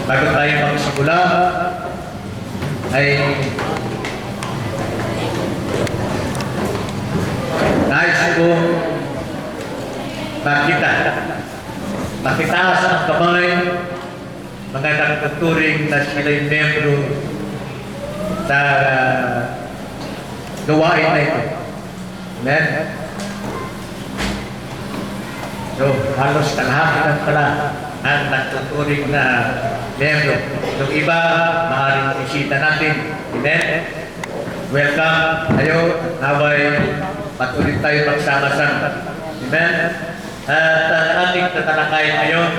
Bago tayo magsimula, ay nais ko makitaas ang kamay mga nagtuturing na sila'y membro sa gawain na ito. Amen? So, halos kalahati pala ang nagtuturing na membro. Yung iba, maaaring isita natin. Amen? Welcome kayo. Naway, patuloy tayo magsama-sama. Amen? At ang ating tatalakayin ngayon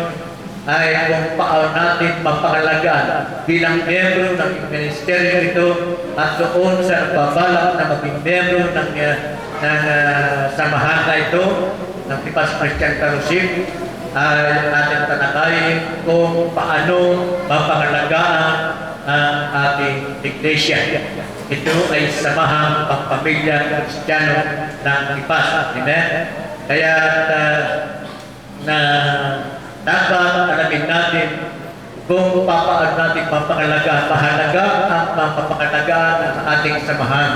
ay kung paano natin mapangalagaan bilang membro ng ministeryo ito at doon sa nagbabalak na maging membro ng samahan na ito ng Tipas Christian Fellowship ay ating tatalakayin kung paano mapangalagaan ang ating iglesia. Ito ay samahang pagpamilya Kristiyano ng Tipas. Amen? Kaya dapat alamin natin kung paano natin mapangalagaan. Mahalaga ang mapangalagaan ng ating samahan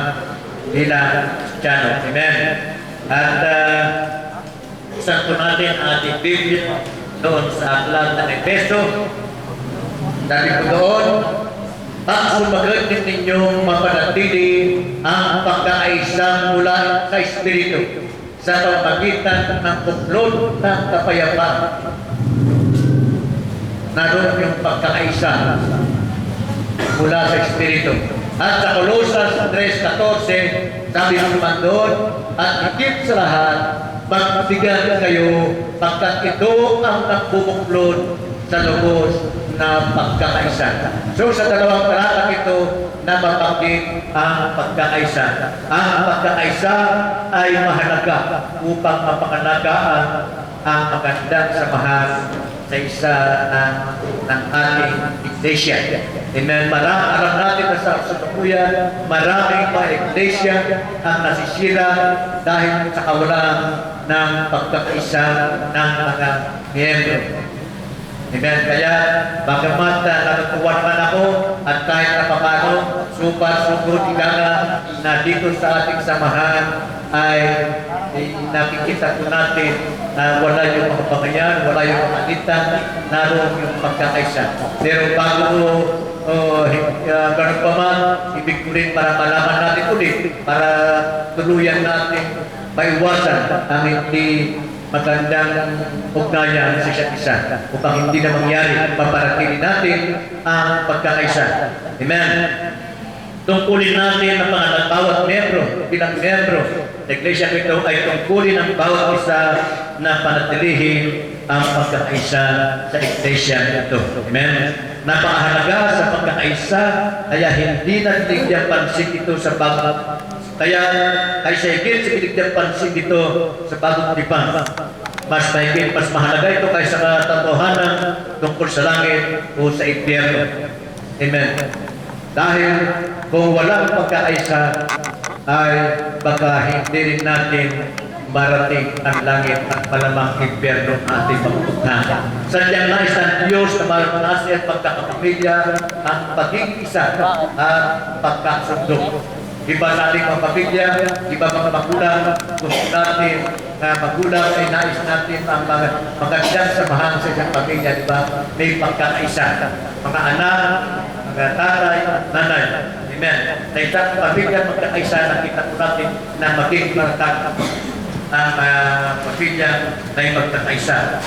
bilang Kristiyano. Amen? At saan po natin ang ating Biblia doon sa aklat ng Efeso. Sabi ko doon, at sumagot din ninyong mapanatili ang pagkakaisa mula sa Espiritu sa pamagitan ng kuplot ng kapayapaan. Naroon yung pagkakaisa mula sa Espiritu. At sa Colosas 3:14, sabi naman doon, at higit sa lahat, magbigan kayo pagkat ito ang nagbubuklod sa lubos na pagkakaisa. So sa dalawang talatang ito, nababanggit ang pagkakaisa. Ang pagkakaisa ay mahalaga upang mapangalagaan ang magandang samahan sa isa ng ating iglesia. Amen. Alam natin na sa kasalukuyan, maraming mga iglesia ang nasisira dahil sa kawalan ng pagkakaisa ng mga miyembro. Amen. Kaya, bagamat natutuwa naman ako at kahit na paano, sugod na dito sa ating samahan ay nakikita po natin na wala yung mga bangayan, wala yung mga alitan, naroon yung pagkakaisa. Pero bago ganun pa man, ibig ko rin para malaman natin ulit, para tuluyan natin maiwasan ang hindi magandang ugnayan sa isa't isa upang hindi na mangyari, paparatili natin ang pagkakaisa. Amen. Tungkulin natin ang mga bawat membro, bilang membro sa iglesia ito ay tungkulin ang bawat isa na panatilihin ang pagkakaisa sa iglesia ito. Amen. Napakahalaga sa pagkakaisa, kaya hindi na binigyan pansin ito sa bawat. Kaya ay sa higit sa binigyan pansin dito sa bagong tipan. Mas mahigit, mas mahalaga ito kaysa katotohanan tungkol sa langit o sa impyerno. Amen. Dahil kung walang pagkakaisa ay baka hindi rin natin marating ang langit at malamang impyerno ating pagpupuntahan. Sadyang nais ng Diyos na maranasin ang pagkakapamilya, ang pagiging isa at pagkasundo. Iba sa ating mga pamilya, iba mga magulang, gusto natin na magulang ay nais natin ang magandang samahan sa isang pamilya, di ba? May pagkakaisa. Mga anak, mga tatay, nanay. Amen. Sa isang pamilya, magkakaisa, nakita po natin na maging maratag ang pamilya na magkakaisa.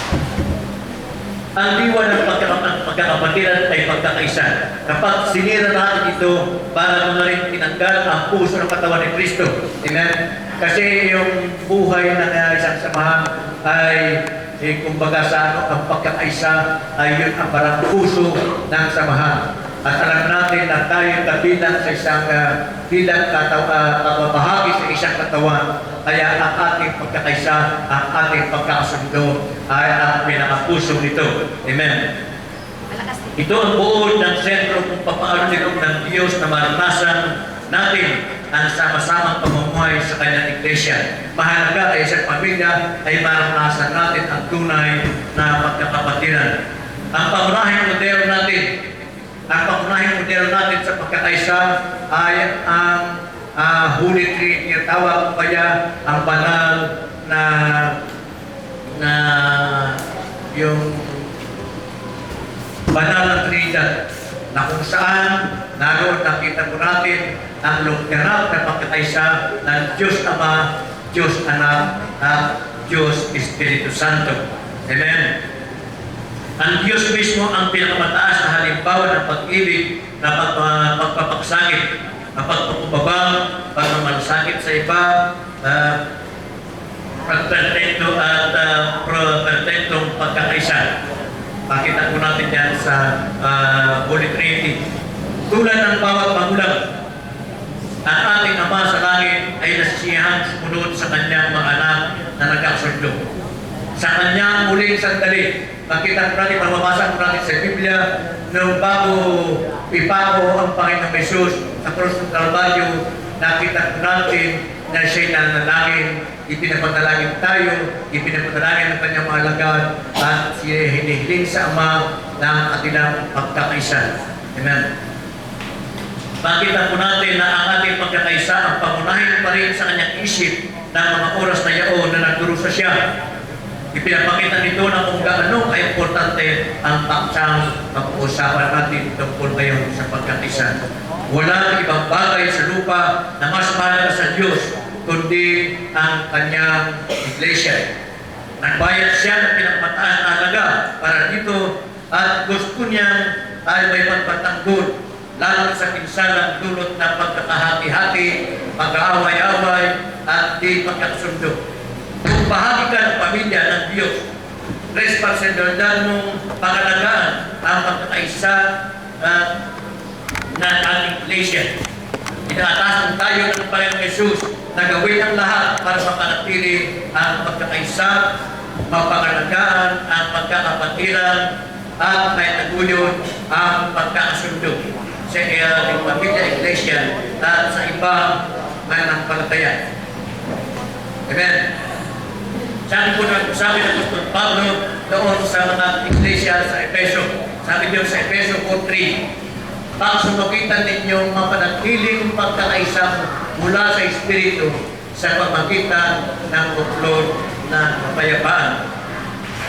Ang diwa ng pagkakapatiran ay pagkakaisa. Kapag sinira natin ito, para naman rin tinanggal ang puso ng katawan ni Kristo. Amen? Kasi yung buhay ng isang samahan ay, kumbaga sa ang pagkakaisa ay yun ang parang puso ng samahan. At alam natin na tayo kabilang sa isang bilang bahagi sa isang katawan. Kaya ang ating pagkakaisa, ang ating pagkakasundo ay ang pinakapuso nito. Amen. Ito ang buod ng sentro kung papaano ng Diyos na maranasan natin ang sama-samang pamumuhay sa kanyang iglesia. Mahalaga ay isang pamilya ay maranasan natin ang tunay na pagkakapatiran. Ang pangunahing modelo natin, sa pagkakaisa ay ang Holy Trinity, tawag kaya ang banal na yung banal na Trinidad, na kung saan naroon nakita po natin ang literal na pagkakaisa ng Diyos Ama, Diyos Anak, at Diyos Espiritu Santo. Amen. Ang Diyos mismo ang pinakamataas na halimbawa ng pag-ibig na pagpapagsakit, pagpapababang, pagmamalasakit sa iba, pagperfecto at perfectong pagkakaisa. Makita po natin yan sa Holy Trinity. Tulad ng bawat magulang, ang ating Ama sa langit ay nasisiyahan sumunod sa kanyang mga anak na nagkasundo. Sa kanyang muling sandali, makita po natin, mababasa po natin sa Biblia, nung bago ipako ang Panginoong Jesus sa krus ng Kalbaryo, nakita po natin na siya'y nanalangin, ipinapadalangin tayo, ipinapadalangin ng kanyang mga alagad, at siya hinihiling sa Ama ng kanilang pagkakaisa. Amen. Makita po natin na ang ating pagkakaisa ang pangunahin pa rin sa kanyang isip ng mga oras na yaon na nagdurusa siya. Ipinapakita nito na kung gaano ay importante ang paksang pag-uusapan natin tungkol ngayon sa pagkakaisa. Walang ibang bagay sa lupa na mas mahalaga sa Diyos kundi ang kanyang iglesia. Nagbayad siya ng pinakamataas na halaga para dito at gusto niyang ay may pagpatanggol lalo sa pinsalang dulot ng pagkakahati-hati, pag-aaway-away at di pagkakasundo. Kung bahagi ka ng pamilya ng Diyos, responsibilidad mong pangalagaan ang pagkakaisa na ating iglesia. Inaatasan tayo ng Panginoong Jesus na gawin ang lahat para mapanatili ang pagkakaisa, mapangalagaan ang pagkakapatiran, at may taguyod ang pagkakasundo sa ating pamilya, iglesia, at sa ibang mananampalataya. Amen. Sabi ng Apostol Pablo doon sa mga iglesia sa Efeso, sabi niyo sa Efeso 4:3, pagsunukitan ninyong mapanatiling pagkakaisa mula sa Espiritu sa pamagitan ng buklod ng kapayapaan.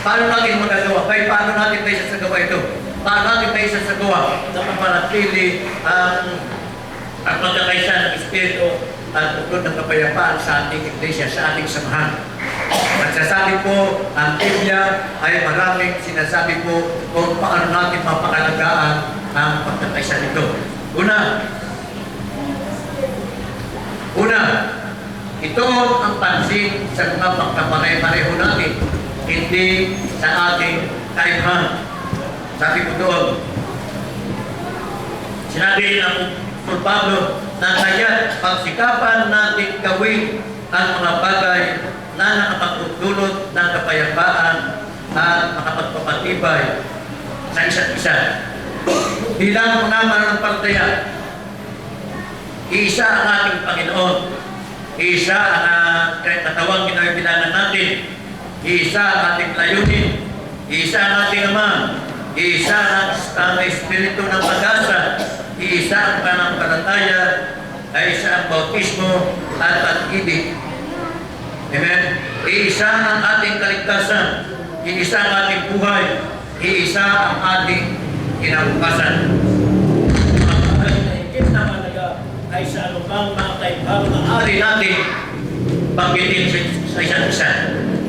Paano natin magagawa? Paano natin tayo sasagawa ito? Paano natin tayo sasagawa na mapanatili ang pagkakaisa ng Espiritu at buklod ng kapayapaan sa ating iglesia, sa ating samahan? Nagsasabi po, ang Biblia ay maraming sinasabi po kung paano natin mapakalagaan ang pagkakaisa nito. Una, ito ang pansin sa mga pagkapare-pareho natin, hindi sa ating kaibahan. Sabi ko doon, sinabi ng Apostol Pablo na kaya pagsikapan natin gawin ang mga bagay na nakapagdulot ng kapayapaan at makapagpapatibay sa isa't isa. Bilang mga mananampalataya, isa ang ating Panginoon, isa ang katawang kinabilangan natin, isa ang ating layunin, isa ang ating Ama, isa ang Espiritu ng pag-asa, isa ang pananampalataya, ay isa ang bautismo at pag-ibig. Amen? Iisa ang ating kaligtasan, iisa ang ating buhay, iisa ang ating kinabukasan. Ang higit na mahalaga ay sa anumang mga kaibahan na ari natin pagbitin sa isa't isa.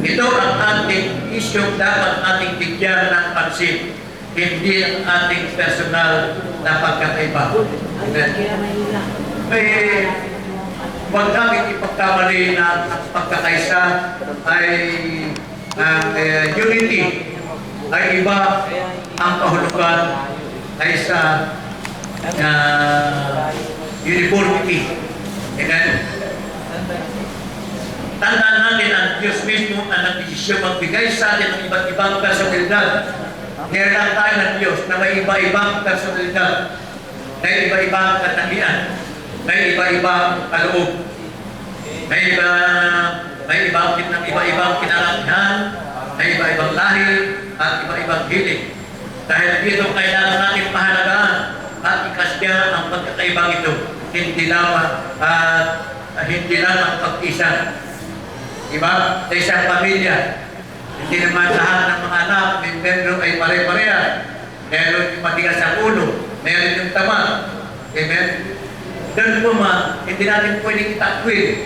Ito ang ating isyong dapat ating bigyan ng pansin, hindi ang ating personal na pagkakaiba. Huwag namin ipagkamali na ang pagkakaisa ay unity ay iba, ang kahulugan ay sa uniformity. Amen? Tandaan natin ang Diyos mismo ang nagdesisyon magbigay sa atin ng iba't ibang personalidad. Meron lang tayo ng Diyos na may iba-ibang personalidad, may iba-ibang katangian, may iba-ibang kaloob, may iba-ibang kinaramihan, may iba-ibang lahi, at iba-ibang hilig. Dahil dito kailangan natin pahalagaan at ikasya ang pagkakaibang ito. Hindi lamang pag-isa. Diba? Sa isang pamilya, hindi naman lahat ng mga anak, may membro ay pare-pareha. Meron yung matigas sa ulo, meron yung tama. Amen? Ganun po hindi natin pwedeng itakwil.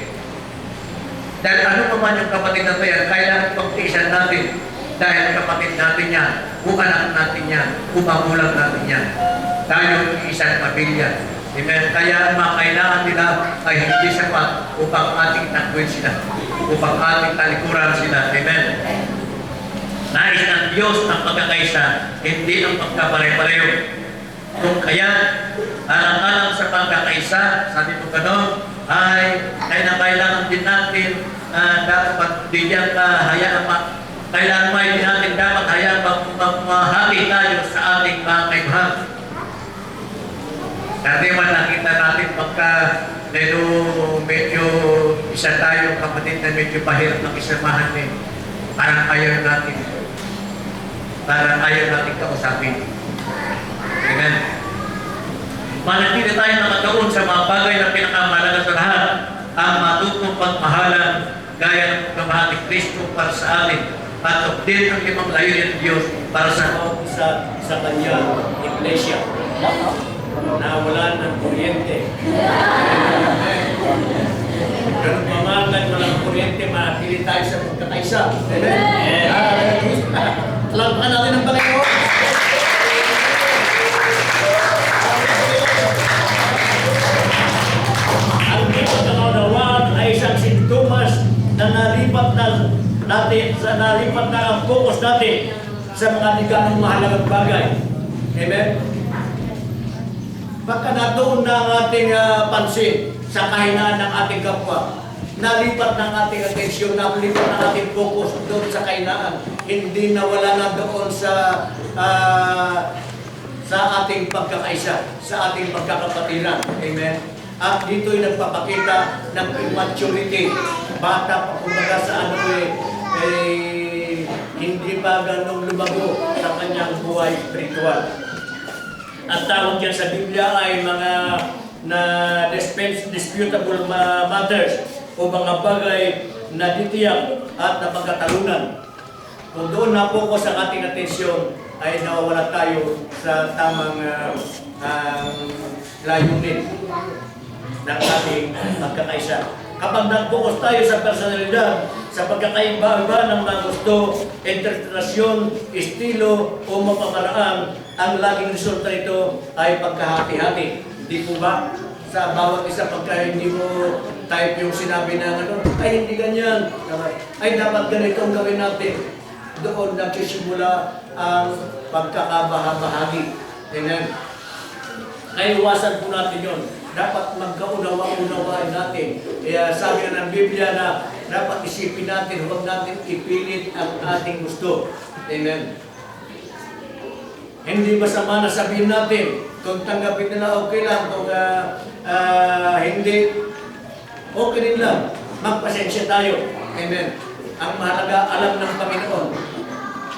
Dahil ano pa man yung kapatid na yan, kailangan pag-iisan natin. Dahil kapatid natin yan, kung anak natin yan, kung magulang natin yan. Tayo isang pamilya. Amen? Kaya ang mga kailangan nila ay hindi sapat upang ating takwil sila, upang ating talikuran sila. Amen? Nais ng Diyos ang pagkakaisa, hindi ang pagkapare-pareho. Kung kaya, alang-alang sa pagkakaisa, sabi ko gano'n, ay kailangan din natin dapat bigyan hayaan kailangan may din natin dapat hayaan mahati tayo sa ating mga kaibahan. Dati man nakita natin pagka medyo isa tayo kapatid na medyo pahirap ng isamahan eh. Parang ayaw natin. Parang ayaw natin kausapin. Amen. Manatili tayo nakatuon sa mga bagay na pinakamalaga sa lahat, ang matutong pagmahalan gaya ng pagmamahal ni Kristo para sa atin at din ang limang layunin ng Diyos para sa sa kanyang iglesia na wala ng kuryente. Ganun pa man kahit walang kuryente, manatili tayo sa pagkakaisa. Amen? Talampakan natin ang Panginoon. Ang di pagkakaunawaan ay isang sintomas na nalipat na ang focus natin sa mga di ganong mahalagang bagay. Amen? Baka natuon na ang ating pansin sa kahinaan ng ating kapwa. Nalipat ng ating atensyon, nalipat ng ating focus doon sa kahinaan. Hindi nawala na doon sa ating pagkakaisa, sa ating pagkakapatiran. Amen? At dito'y nagpapakita ng immaturity. Bata pa kumbaga sa hindi pa ganong lumago sa kanyang buhay spiritual. Ang tawag dyan sa Biblia ay mga disputable matters o mga bagay na ditiyak at napagkatalunan. Kung doon na-focus ang ating atensyon, ay nawawala tayo sa tamang layunin ng ating pagkakaisa. Kapag nag-focus tayo sa personalidad, sa pagkakaiba-iba ng mga gusto, interpretasyon, estilo o mapamaraan, ang laging resulta nito ay pagkahati-hati. Hindi po ba? Sa bawat isa pagka hindi mo type yung sinabi na ay hindi ganyan, ay dapat ganito ang gawin natin. Doon nagsisimula ang pagkakabahabahagi. Amen. Ay iwasan po natin yun. Dapat magkaunawa-unawain natin. Kaya sabi na ng Biblia na dapat isipin natin, huwag natin ipilit ang ating gusto. Amen. Hindi masama na sabihin natin, kung tanggapin nila okay lang, kung hindi, okay din lang. Magpasensya tayo. Amen. Ang mahalaga, alam ng Panginoon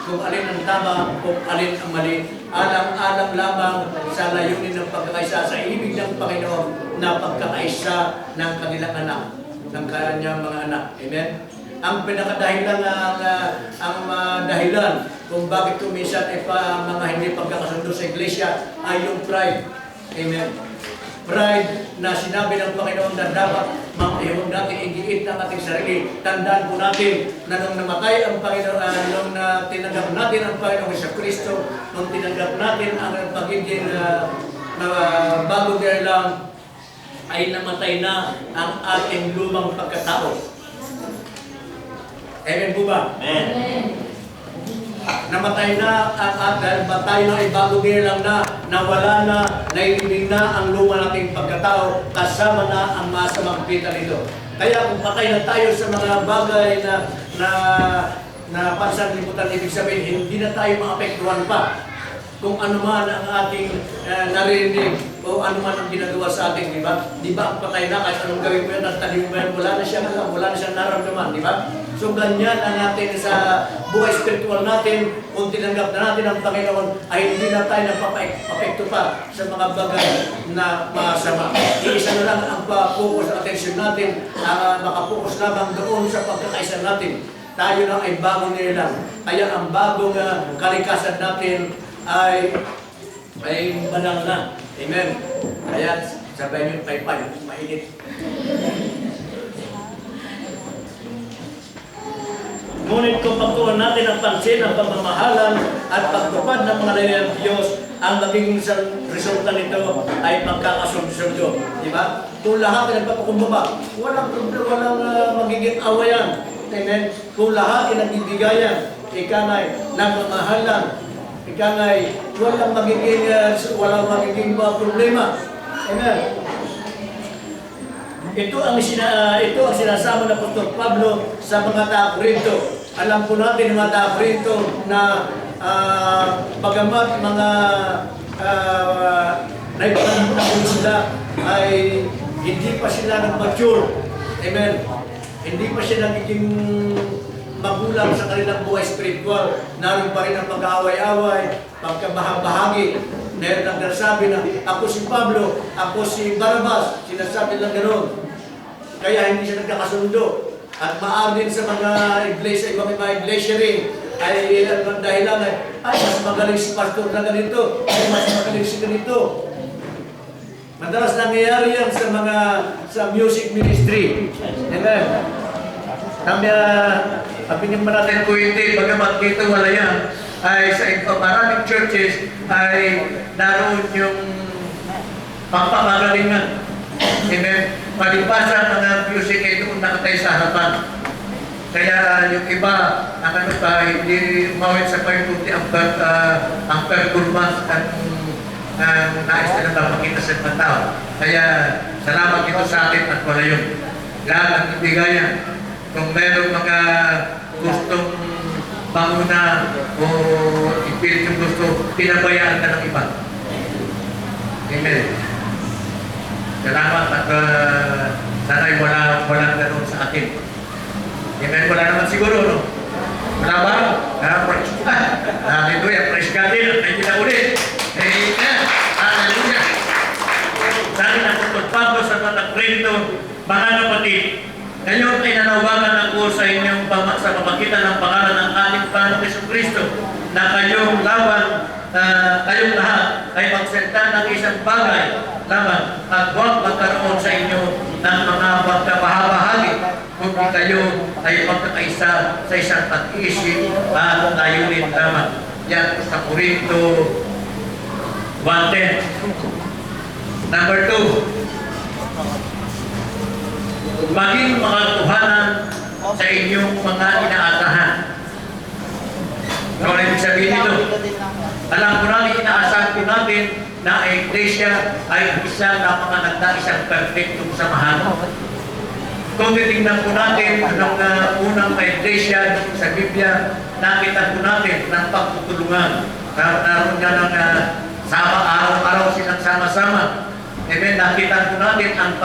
kung alin ang tama, kung alin ang mali. Alang-alang lamang sa layunin ng pagkakaisa, sa ibig ng Panginoon na pagkakaisa ng kanilang anak, ng kanyang mga anak. Amen? Ang pinakadahilan ang dahilan kung bakit kuminsan ay mga hindi pagkakasundo sa iglesia ay yung pride. Amen? Pride na sinabi ng Panginoon na dapat huwag natin igiit ng ating sarili. Tandaan po natin na nung namatay ang Panginoon, nung tinanggap natin ang Panginoon sa Kristo, nung tinanggap natin ang pagiging bago lang, ay namatay na ang ating lumang pagkatao. Amen po ba? Amen. Namatay na at dahil batay na ay bago lang na nawala na, naiibig na ang luma nating pagkatao, kasama na ang masamang pita nito. Kaya kung patay na tayo sa mga bagay na pansanlibutan, ibig sabihin hindi na tayo maapektuhan pa. kung ano man ang ating narinig o ano man ang ginagawa sa atin, di ba? Di ba ang patay na kahit anong gawin mo yan at tanim mo yan, wala na siyang naramdaman, di ba? So ganyan ang atin sa buhay spiritual natin, kung tinanggap na natin ang Panginoon, ay hindi na tayo nagpapekto pa sa mga bagay na masama. Iisa na lang ang focus, attention natin, makapokus lamang doon sa pagkakaisa natin. Tayo na ay bagong nilalang. Kaya ang bagong kalikasan natin ay banal na. Amen. Kaya sabay niyo paypay, mainit. Ngunit kung pagtuunan natin ang pansin, ang pagmamahalan at pagtupad ng mga layunin ng Diyos, ang magiging resulta nito ay pagkakasundo. Di ba? Kung lahat ay nagpapakumbaba, walang problema, walang magiging awayan. Amen? Kung lahat ay nagbibigayan, ika na'y nagmamahalan, ika na'y walang magiging problema. Amen? Ito ang sinasama ng Apostol Pablo sa mga taga-Corinto. Alam po natin mga taga-Corinto na bagamat mga naipanahon sila ay hindi pa sila nag-mature. Amen. Hindi pa siya nagiging magulang sa kanilang buhay spiritual. Naroon pa rin ang pag-aaway-away, pagkabahagi. Meron lang nasabi na ako si Pablo, ako si Barnabas, sinasabi lang gano'n. Kaya hindi siya nagkakasundo. At maaari din sa mga iglesia, ibang mga iglesia rin, ay ang dahilan ay mas magaling si pastor na ganito, ay mas magaling si ganito. Madalas nangyayari yan sa music ministry. Amen. Kami pinigman natin ko hindi, bagamat dito wala yan, ay sa maraming churches ay naroon yung pagpapagalingan. Amen. Palibasa mga music ay doon nakatay sa harapan. Kaya yung iba, ang hindi umawit sa pagpunti ang performance at nais na napapakita sa mga tao. Kaya salamat ito sa atin at wala yun. Lahat ang ibigayan. Kung meron mga gustong panguna o ipilit yung gusto, pinabayaan ka ng iba. Amen. Salamat at sana'y walang ganoon sa atin. Amen. Wala naman siguro, no? Wala ba? Praise God. Hallelujah. Praise God din. At hindi na ulit. Amen. Hallelujah. Sabi ng Apostol Pablo sa mga Corinto, mga kapatid, ngayon ay nanawagan ako sa inyong sa pamagitan ng pangalan ng ating Panginoong Jesucristo na kayong kayong lahat ay magsalita ng isang bagay lamang at huwag magkaroon sa inyo ng mga pagkabahagi kung kayo ay magkakaisa sa isang pag-iisip at layunin lamang. Yan sa Corinto 1:10. Number 2, maging mga tuhanan sa inyong mga inaasahan. Ano ibig sabihin nito? Alam ko natin, inaasahan ko natin na ang iglesia ay isa na mga nagdaisang perfectong samahan. Kung titingnan po natin anong unang iglesia sa Biblia, nakita po natin ng pagtutulungan. Naroon nga ng araw-araw silang sama-sama. Amen. Nakita po natin ang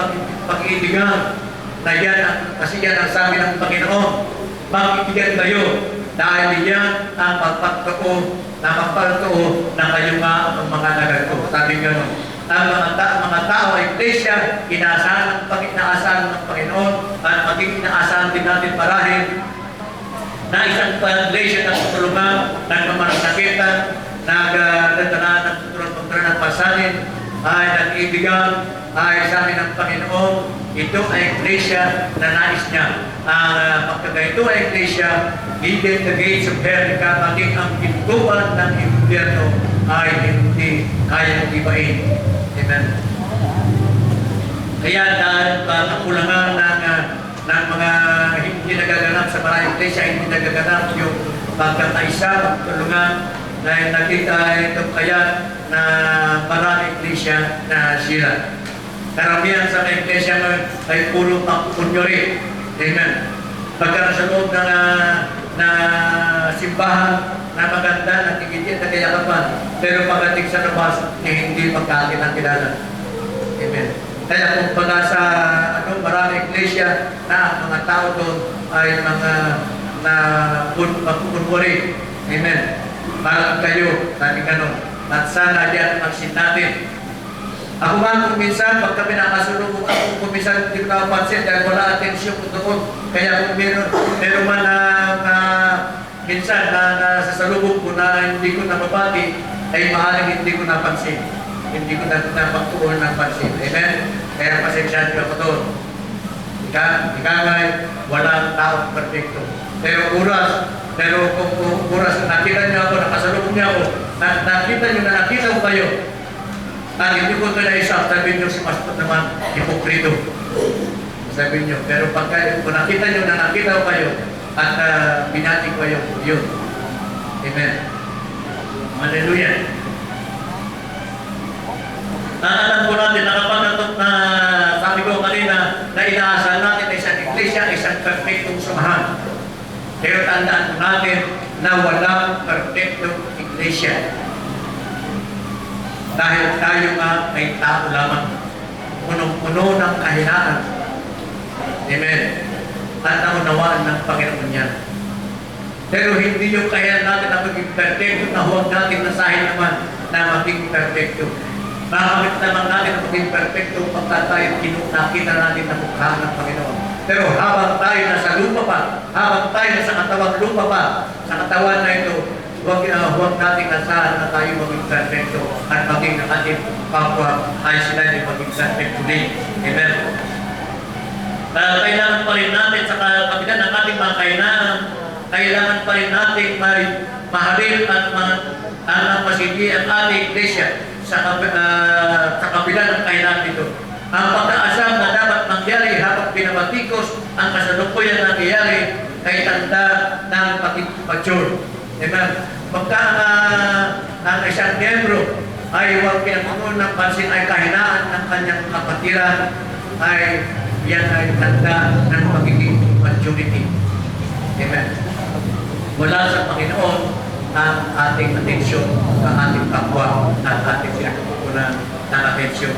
pag-ibigan na yan, kasi yan ang sabi ng Panginoon, mag-ibigan kayo dahil yan ang magpagtoo na magpagtoo na kayo nga ang mga nagato. Sabi nga nun, ang mga tao ay iglesia, inaasahan ng Panginoon at maging inaasahan din natin parahin na isang iglesia ng tutulungan, nagmamanasakitan, nagdadala ng tutulungan ng pasanin, ay nag-ibigan, ay sabi ng Panginoon, ito ay iglesia na nais niya. Pagkaga ito ay iglesia, even the gates of hell, maging ang pintuan ng impyerno ay hindi kayang ibain. Amen. Kaya dahil kakulangan ng mga hindi nagaganap sa maraming iglesia, hindi nagaganap yung pagkakaisa, pagtulungan, dahil nakita ito kaya na maraming iglesia na sila. Karamihan sa mga iglesia ay puro pang-kunyori. Amen. Pagka sa loob ng simbahan na maganda, na tigit na kayakapan, Pero pagdating sa labas, hindi magkakinang-kilala. Amen. Kaya kung pag sa maraming iglesia na ang mga tao doon ay mga na magkukunwari. Amen. Parang kayo, sabi ganun. At sana yan ang sin natin. Ako nga kung minsan, pag kami nakasulubong ako, kung minsan hindi ko nakapansin dahil wala atensyon ko doon. Kaya kung meron man na minsan na sasalubong ko na hindi ko nababati, ay maaaring hindi ko napansin. Hindi ko napagtuon ng pansin. Amen? Kaya pasensyahan ko ako doon. Ikangay, walang taong perfecto. Pero kung oras nakita niyo ako, nakasalubong niyo ako, nakita niyo na nakita ko kayo, at hindi ko ito na-isap, sabihin niyo si Pastor naman, hipokrito. Sabihin niyo, pero kung nakita niyo na nakita ko kayo, at binati ko kayo, yun. Amen. Hallelujah. Alam ko natin, nakapanatok na sabi ko kanina, na inaasahan natin na isang iglesia, isang perfectong samahan. Pero tandaan ko natin na walang perfectong iglesia. Dahil tayo nga ay tao lamang. Punong-puno ng kahinaan. Amen. At naunawaan ng Panginoon yan. Pero hindi yung kaya natin na maging perfecto, na huwag natin nasahin naman na maging perfecto. Makamit naman natin na maging perfecto pagka tayo nakita natin na mukha ng Panginoon. Pero habang tayo nasa lupa pa, habang tayo nasa katawang lupa pa, sa katawan na ito, huwag natin nasahan na tayo maging perfecto at maging ng ating kapwa ay sila ay maging perfecto din. Amen. Kailangan pa rin natin sa kabila ng ating mga kahinaan, kailangan pa rin natin may mahalin at masigi ang ating iglesia sa kabila ng kahinaan dito. Ang pagkaasam na dapat mangyari habang pinabatikos ang kasalukuyan na nangyayari ay tanda ng pag-mature. Amen. Pagka ang isang miyembro ay huwag pinapunuan ng pansin ay kahinaan ng kanyang kapatiran, ay yan ay tanda ng pagiging maturity. Amen. Wala sa Panginoon ang ating atensyon, ang ating kapwa, ang ating pinagkukunan ng atensyon.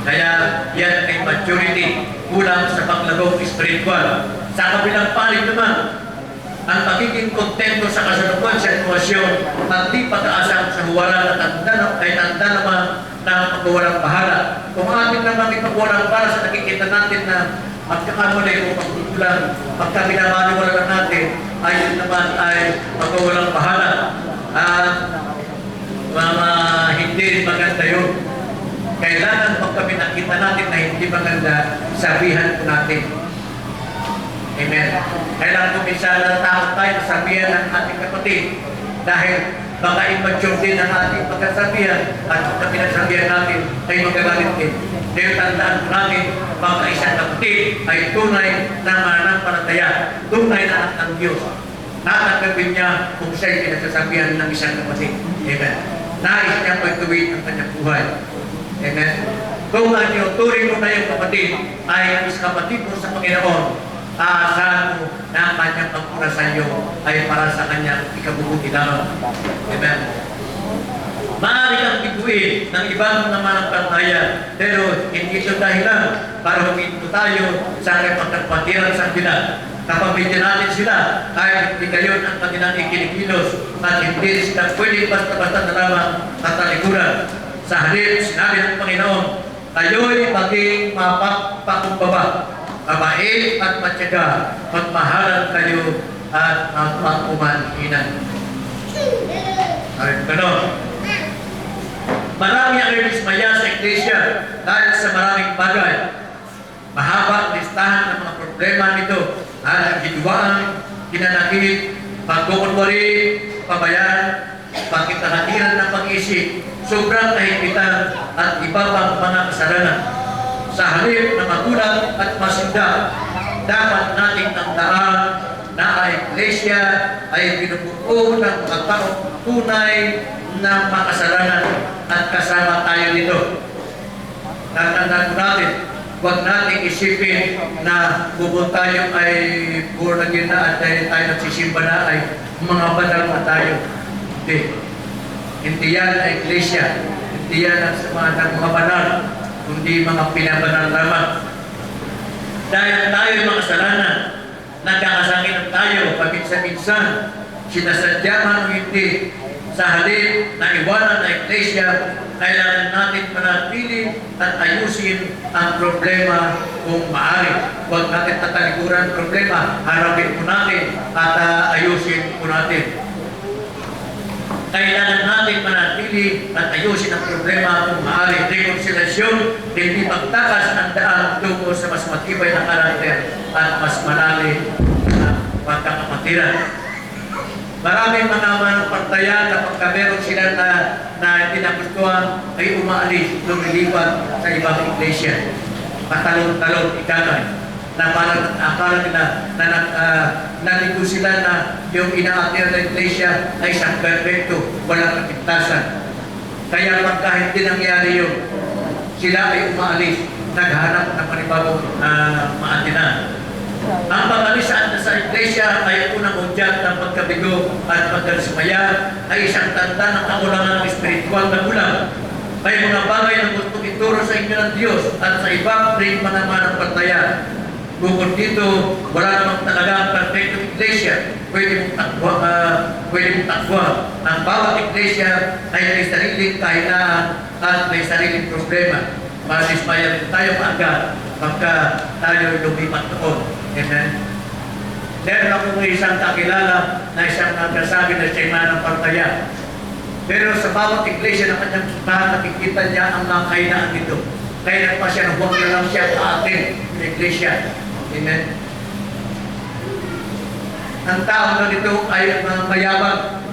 Kaya yan ay maturity, kulang sa paglagong spiritual. Sa kabilang panig naman, ang pagiging kontento sa kasalukuyan sa sitwasyon at di pag-aasang sa huwalan at tanda naman ng pagkawalang bahala. Kung atin naman ipagwalang para sa nakikita natin na magkakamali o pagkukulang, pagka binamaniwala natin, ay yun naman ay pagkawalang bahala. At hindi maganda yun. Kailangan pag kami nakita natin na hindi maganda, sabihan po natin. Amen. Kailangan kung minsan natakot tayo sabihan ng ating kapatid dahil baka immature din ang ating pagkasabihan at pagka pinagsabihan natin ay magagalit din. Dahil tandaan po natin baka isang kapatid ay tunay na mananampalataya, tunay na anak ng Diyos. Natanggapin niya kung siya'y pinagsasabihan ng isang kapatid. Amen. Nais niya po ituwid ang kanyang buhay. Amen. Kung turing mo na yung kapatid ay isang kapatid mo sa Panginoon, aasahan mo na ang kanyang pagpura sa iyo ay para sa kanyang ikabubuti lamang. Amen. Maaari kang biguin ng ibang namanampalataya, pero hindi ito dahilan para huminto tayo sa aking pagkakapatiran sa kanila. Kapag bigyan natin sila, ay hindi kayo ang kanilang ikinikilos at hindi sila pwede basta-basta na lamang katalikuran. Sa halip, sinabi ng Panginoon, kayo'y maging mapagpakumbaba, mabait at matyaga, magmahalan kayo at magpakumanhinan. Ay, gano'n. Marami ang dismaya sa iglesia dahil sa maraming bagay. Mahaba ang listahan ng mga problema nito. Ang hidwaan, kinanakit, pagkukunwari, pabayaan, pagkitahatiran ng pag-isip, sobrang kahipitan at iba pang mga kasalanan. Sa halip na magulat at masinda, dapat nating tandaan na ang iglesia ay binubuo ng mga taong tunay na makasalanan at kasama tayo dito. Natandaan natin, huwag nating isipin na kung tayo ay born again na at dahil tayo nagsisimba na ay mga banal na tayo. Hindi. Hindi yan ang iglesia. Hindi yan ang mga banal, kundi mga pinabanal lamang. Dahil tayo mga kasalanan, nagkakasakitan tayo paminsan-minsan, sinasadya man o hindi, sa halip na iwanan na iglesia, kailangan natin manatili at ayusin ang problema kung maaari. Huwag natin tatalikuran ang problema, harapin po natin at ayusin po natin. Kailangan natin manatili at ayusin ang problema kung maaari. Rekonsilasyon, hindi pagtakas ang daan tungo sa mas matibay na karakter at mas malalim na pagkakapatiran. Maraming mga mananampalataya na pagka meron sila na hindi nagustuhan ay umaalis, lumilipat sa ibang iglesia. Patalon-talon, ikanay. Na parang akala nila na naligo sila na yung inaatira ng iglesia ay isang perfecto, walang kapintasan. Kaya pagka hindi nangyari yun, sila ay umaalis, naghanap ng panibagong maatinan. Ang pag-alis sa iglesia ay unang udyat ng pagkabigo at pagkalismaya ay isang tanda ng kakulangan ng espiritual na kulang. May mga bagay na gustong ituro sa inyo ng Diyos at sa ibang rin mga mananampalataya. Bukod dito, wala namang talaga ang perfectong iglesia. Pwede mong takwa. Ang bawat iglesia ay may sariling kahinaan at may sariling problema. Madismaya rin tayo maaga pagka tayo lumipat doon. Amen. Meron akong isang kakilala na isang nagsasabi na siya mananampalataya. Pero sa bawat iglesia na kanyang nakikita niya ang mga kahinaan nito. Kaya nagpa siya, huwag na lang siya sa atin, iglesia. Amen. Ang tao na nito ay mayabang.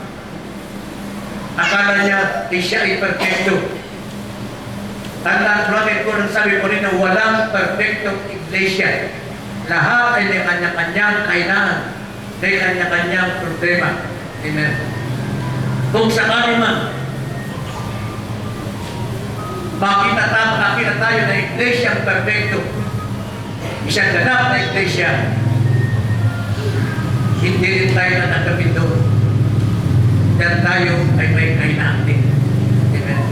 Akala niya, siya ay perfecto. Tandaan natin ko nang sabi ko rin na walang perfectong iglesia. Lahat ay may kanya-kanyang kahinaan, may kanya-kanyang problema. Amen. Kung sakali man, makita tayo na iglesia ang perfecto, isang ganap na iglesia, hindi rin tayo natanggapin doon. Dahil tayo ay may kahinaan din. Amen.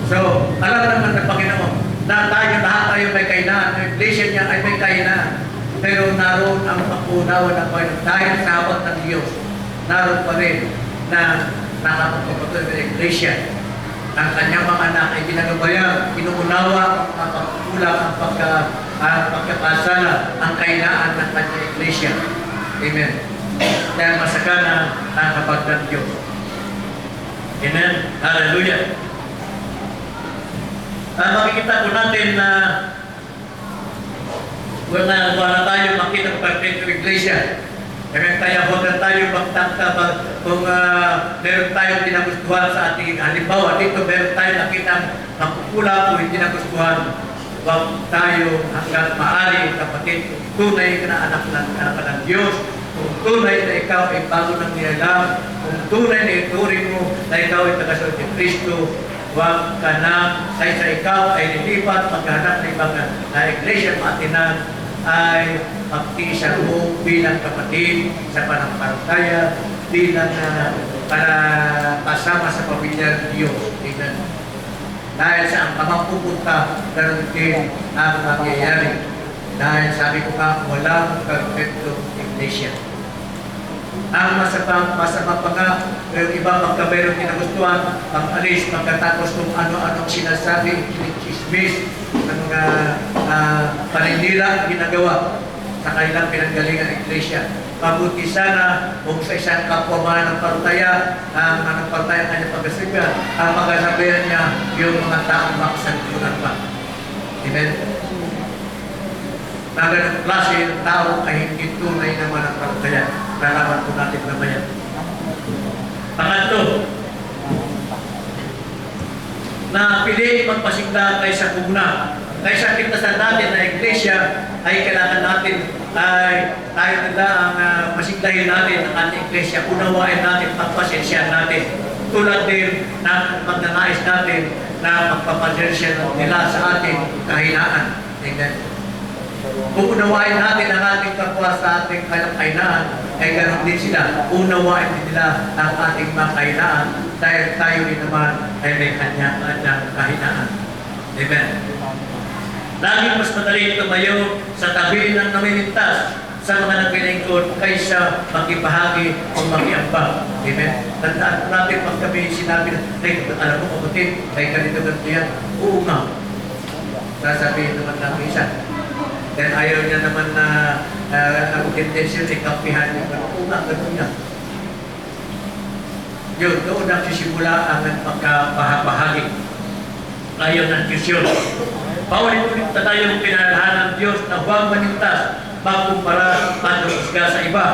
So, alam naman ng Panginoon na lahat tayo may kahinaan. Ang iglesia niya ay may kahinaan. Pero naroon ang pag-unawa ng Panginoon. Dahil sa habang ng Diyos, naroon pa rin na nakapagpapatuloy ng iglesia. Ang kanyang mga anak ay ginagabayan, inuunawa ang pagkukulang, ang pagkakasala, ang kahinaan ng kanyang iglesia. Amen. Dahil masagana ang kapag ng Diyos. Amen. Hallelujah. Makikita po natin na wala tayo makita ng perfecto iglesia. Kaya huwag na tayo magtangka kung meron tayong dinagustuhan sa ating halimbawa. Dito meron tayo nakita magkukula po hindi nagustuhan. Huwag tayo hanggang maaari, kapatid, kung tunay ka na anak ng Diyos, kung tunay na ikaw ay bago ng nilalang, kung tunay na ituring mo na ikaw ay tagasunod ni Kristo, huwag ka na, ay sa ikaw ay nilipat, maghanap ng ibang na iglesia maatinan, ay pagtiisan mo bilang kapatid sa pananampalataya, bilang para kasama sa pamilya ng Diyos. Amen. Dahil sa ang pamapupunta, ganun din ang mangyayari. Dahil sabi ko ka, walang perfecto iglesia. Ang masama pa nga, yung iba pagka meron kinagustuhan, pag-alis, pagkatapos kung ano-anong sinasabi, chismis, ng paninira ginagawa sa kanilang pinanggalingan ng iglesia. Mabuti sana kung sa isang kapwa mananampalataya, ang mananampalataya kanyang pagkasiga, ang pagkasabihan niya yung mga taong makasagpunan pa. Amen? Na ganang klase ng tao ay hindi tunay na mananampalataya. Lalaman po natin mamaya. Pangatlo, na pili magpasigla kaysa kugna. Kaysa pintasan natin na iglesia ay kailangan natin ay tayo nila ang masiglahin natin ang ating iglesia. Unawain natin, pagpasensyahan natin. Tulad din na magnanais natin na magpapasensya nila sa ating kahinaan. Amen. Kung unawain natin ang ating kapwa sa ating kainaan, ay ganoon din sila. Unawain din nila ang ating mga kainaan dahil tayo din naman ay may kanya-kanyang kahinaan. Amen. Laging mas madali tumayo sa tabi ng namimintas sa mga naglilingkod kaysa makibahagi o makiambag. Amen. Tandaan natin pag kami sinabi na, ay, alam mo kapatid, ay ganito yan. Oo nga. Sasabihin naman namin isa. Then ayaw niya naman na ang intention ay kampihan niya. Oo nga, ganun niya. Yun, doon nagsisimula ang pagkabahagi. Ayaw ng Diyos yun. Paulit-ulit na tayong pinalahan ng Diyos na huwag manintas magkumpara panusga sa iba.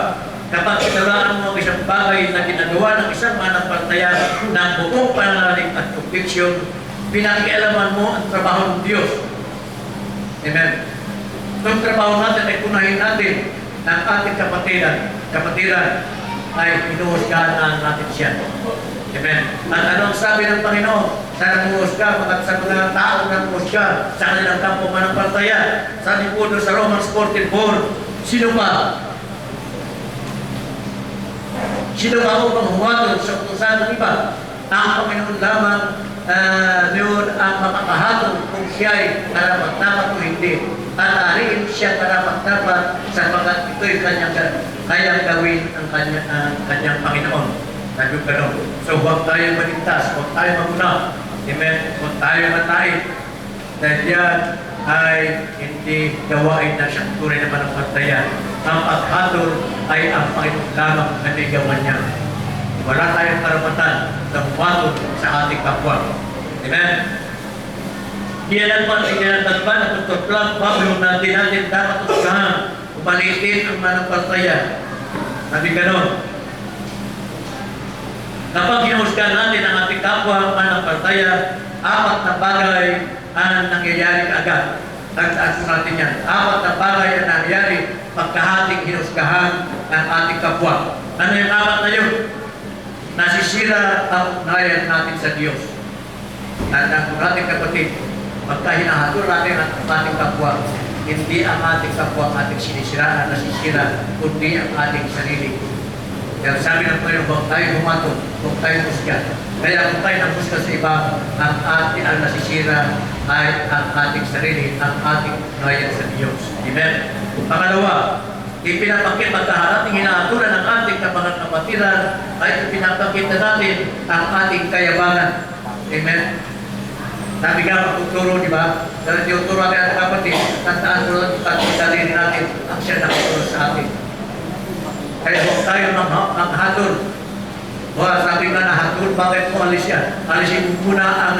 Kapag kinaraan mo ang isang bagay na ginagawa ng isang manampalataya ng buong pananalig at conviction, pinakialaman mo ang trabaho ng Diyos. Amen. Itong trabaho natin ay punahin natin ng ating kapatiran ay inuhusgahan natin siya. Amen. At anong sabi ng Panginoon? Sa nanguhusga, sa mga tao nanguhusga sa kanilang kampo manampalataya. Sabi po doon sa Romans 14:4, sino ba? Sino ba upang humatol sa utusan ng iba? Ang Panginoon lamang noon ang makakahatol kung siya ay karapat-dapat o hindi. At ariin siya karapat-dapat sapagkat ito'y kanyang gawin ang kanyang Panginoon. Sabi ko gano'n. So huwag tayo maligtas, huwag tayo maguna. Amen? Huwag tayo matay. Dahil yan ay hindi gawain na siyang tunay na manampalataya. Ang paghatol ay ang Panginoon lamang na may gawa niya. Wala tayong karapatan na humatol sa ating kapwa. Amen? Iyan ba na tutuplang Pablo na natin dapat usahan upalitin ang manampalataya. Sabi gano'n. Kapag hinusgan natin ang ating kapwa manampalataya, 4 na bagay ang nangyayari kaagad. Tagtaan po natin yan. 4 na bagay ang nangyayari pagkahating hinusgahan ng ating kapwa. Ano yung 4 na yun? Nasisira ang ugnayan natin sa Diyos. Tandaan po natin kapatid, pagka hinahatol natin ang ating kapwa, hindi ang ating kapwa ang ating sinisiraan, nasisira, kundi ang ating sarili. Kaya sabi ng Panginoon, huwag tayo humatol, huwag tayo husga. Kaya kung tayo nangusga sa iba, ang ating ang nasisira ay ang ating sarili, ang ating ugnayan sa Diyos. Amen. Pangalawa, ipinapakita pagkaharating hinahatulan ng ating mga kapatiran ay ipinapakita natin ang ating kayabangan. Amen. Sabi nga magtuturo, di ba? Dahil tinuturo natin ang kapatid, tandaan mo lang at sarili natin ang siya nakaturo sa atin. Kaya huwag tayo maghatol. Sabi nga nahatol, bakit mo alis yan? Alisin mo muna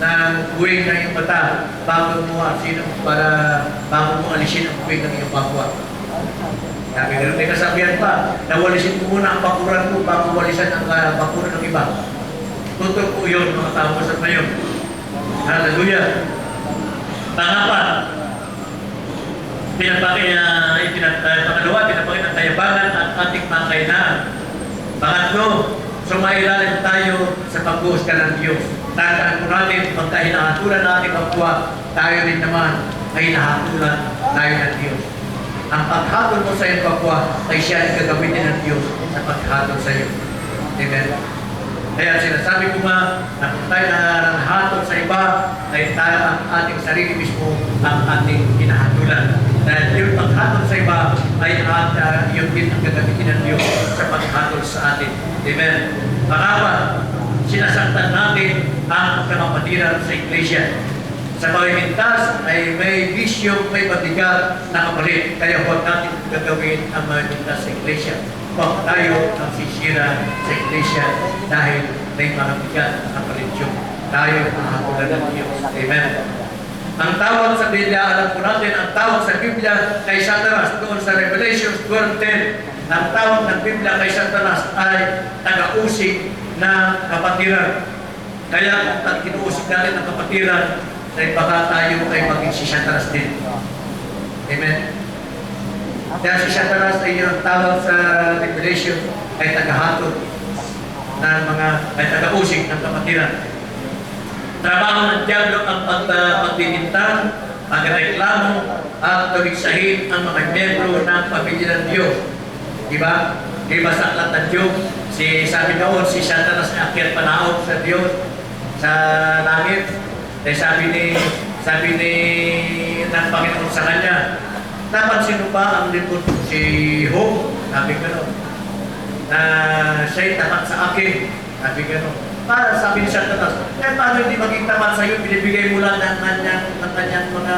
ang buwing ng iyong mata bago mo alisin ang buwing ng iyong kapwa. Sabi nga may kasabihan pa, nawalisin mo muna ang bakuran mo bago walisan ang bakuran ng iba. Tutok po yun, mga tao sa ngayon. Hallelujah. Pangapat, pangalawa, pinapakita ang kayabangan at ating mga kainaan. Pangatlo, sumailalim tayo sa pagbuhusga ng Diyos. Tandaan po natin, pagka hinahatulan natin kapwa, tayo rin naman ay hinahatulan tayo ng Diyos. Ang paghatol mo sa iyong kapwa ay siya ang gagawin ng Diyos sa paghatol sa iyo. Amen. Kaya sinasabi ko nga na kung tayo nangahatol sa iba, ay tayo ang ating sarili mismo ang ating hinahatulan. Dahil yung paghatol sa iba ay yun din ang gagamitin ng Diyos sa paghatol sa atin. Amen. Pangapat, sinasaktan natin ang kapatiran sa Iglesia. Sa pamimintas ay may bisyo, may patigat na kapalit. Kaya huwag natin gagawin ang pamimintas sa Iglesia. Huwag tayo ang sisira sa Iglesia dahil may mga bigat na kapalit yun. Tayo ang hatulan ng Diyos. Amen. Ang tawag sa Biblia, alam po natin, ang tawag sa Biblia kay Satanas, doon sa Revelation 12:10, ang tawag ng Biblia kay Satanas ay taga-usig ng kapatiran. Kaya kung kinuusig natin ang kapatiran, ay baka tayo ay maging si Satanas din. Amen? Kaya si Satanas ay yung tawag sa Revelation ay taga-hatod ng mga, ay taga-usig ng kapatiran. Trabaho ng Diablo ang pagbibintang, magreklamo at tuligsahin ang mga membro ng pamilya ng Diyos. Diba? Diba sa aklat ng Diyos, sabi noon, si Satanas na akyat panaog sa Diyos, sa langit. Sabi ni ng Panginoon sa kanya, napansin mo ba ang lingkod si Job? Sabi gano'n. Na siya'y tapat sa akin. Sabi gano'n. Para sabi ni Satanas, paano hindi maging tapat sa iyo? Binibigay mo lang ng kanyang mga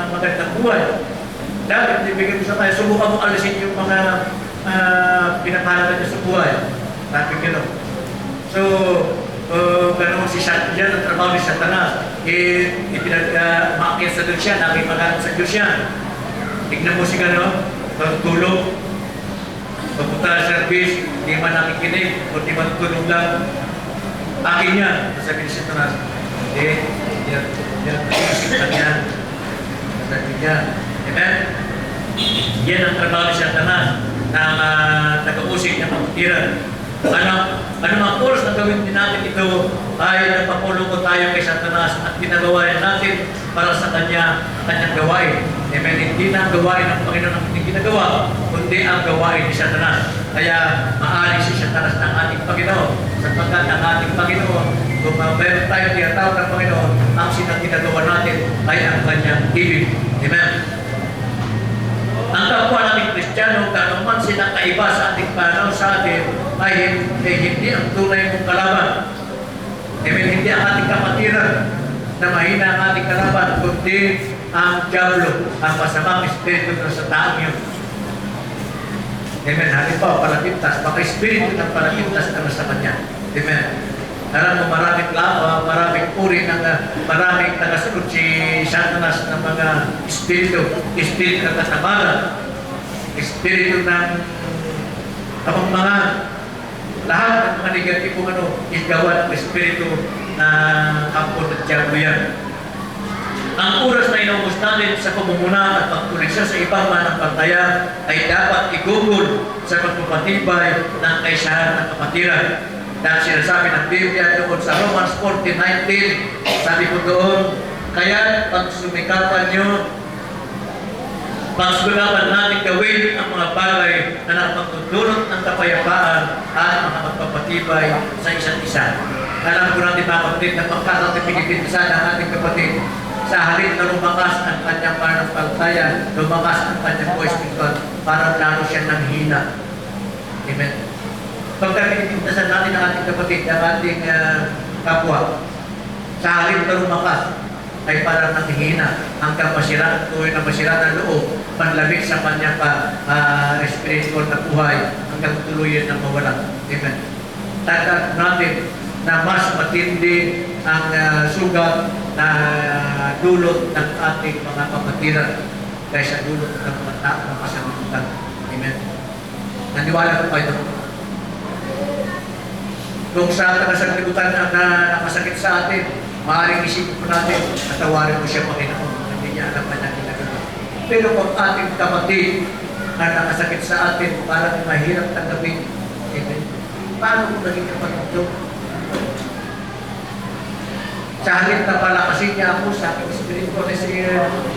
magandang buhay. Dahil binibigay mo sa kanya, subukan mo alisin yung mga pinapahalaga niya sa buhay. Sabi gano'n. So, gano'n si Satanas, yan ang trabaho ni Satanas. Umakit sa doon siya, naging maghanap sa Diyos siya. Tignan mo si gano'n, pagtulog, pagpunta sa service, hindi man nakikinig, o di man tulog lang. Akin yan, sabi ni Satanas. Yan yan. Sabi niya. Amen? Yan ang trabaho ni Satanas na nag-uusig ng pagkutiran. Ano mga oras na gawin din natin ito ay nagpapulong ko tayo kay Satanas at ginagawa natin para sa kanyang gawain. Amen? Hindi na ang gawain ng Panginoon ang hindi ginagawa, kundi ang gawain ni Satanas. Kaya maaari si Satanas ng ating Panginoon, sapagkat ang ating Panginoon, kung meron tayo tinatawag ng Panginoon, ang ginagawa natin ay ang kanyang ibig. Amen? Ang kapwa nating Kristiyano, gano'n man silang kaiba sa ating panahon sa atin, ay hindi ang tunay mong kalaban. Amen? Hindi ang ating kapatiran na mahina ang ating kalaban, kundi ang diablo, ang masamang espiritu na sa taong yun. Amen? Halimbawa, palapintas, baka espiritu ng palapintas na nasa kanya. Amen? Alam mo, maraming uri ng maraming tagasunod si Satanas ng mga espiritu ng katamaran, espiritu ng kamangmangan, lahat ng mga negatibong igawan ng espiritu na kampo ng diablo yan. Ang oras na inaubos natin sa pamumuna at pagtuligsa sa ibang manampalataya ay dapat igugol sa pagpapatibay ng kaisahan ng kapatiran. Dahil sinasabi ng Biblia doon sa Romans 14:19, sabi ko doon, kaya pagsumikapan natin gawin ang mga bagay na nakapagtutulot ng kapayapaan at mga magpapatibay sa isa't isa. Alam ko natin mga kapatid na pagkakaroon pinipinsan ng ating kapatid sa halip na lumakas ang kanyang pananampalataya, lumakas ang kanyang buhay spiritual, parang lalo siya nang hina. Amen. Pagka pinipintasan natin ang ating kapatid, ang ating kapwa, sa halip na lumakas, ay parang nanghihina hanggang masira, tuloy na masira ng loob, panlamig sa kanyang spiritual na buhay, hanggang tuluyan na mawala. Amen. Tandaan natin na mas matindi ang sugat na dulot ng ating mga kapatiran kaysa dulot ng mga tao ng kasalutan. Amen. Naniwala ko kayo. Kung sa kasalutan na nakasakit sa atin, maaaring isipin po natin, natawarin mo siya, Panginoon, hindi niya alam na ginagawa. Pero kung ating kapatid na nakasakit sa atin, parang mahirap tanggapin. Amen. Paano kung naging kapatid ito? Sa halip na palakasin niya ako sa aking espiritu kasi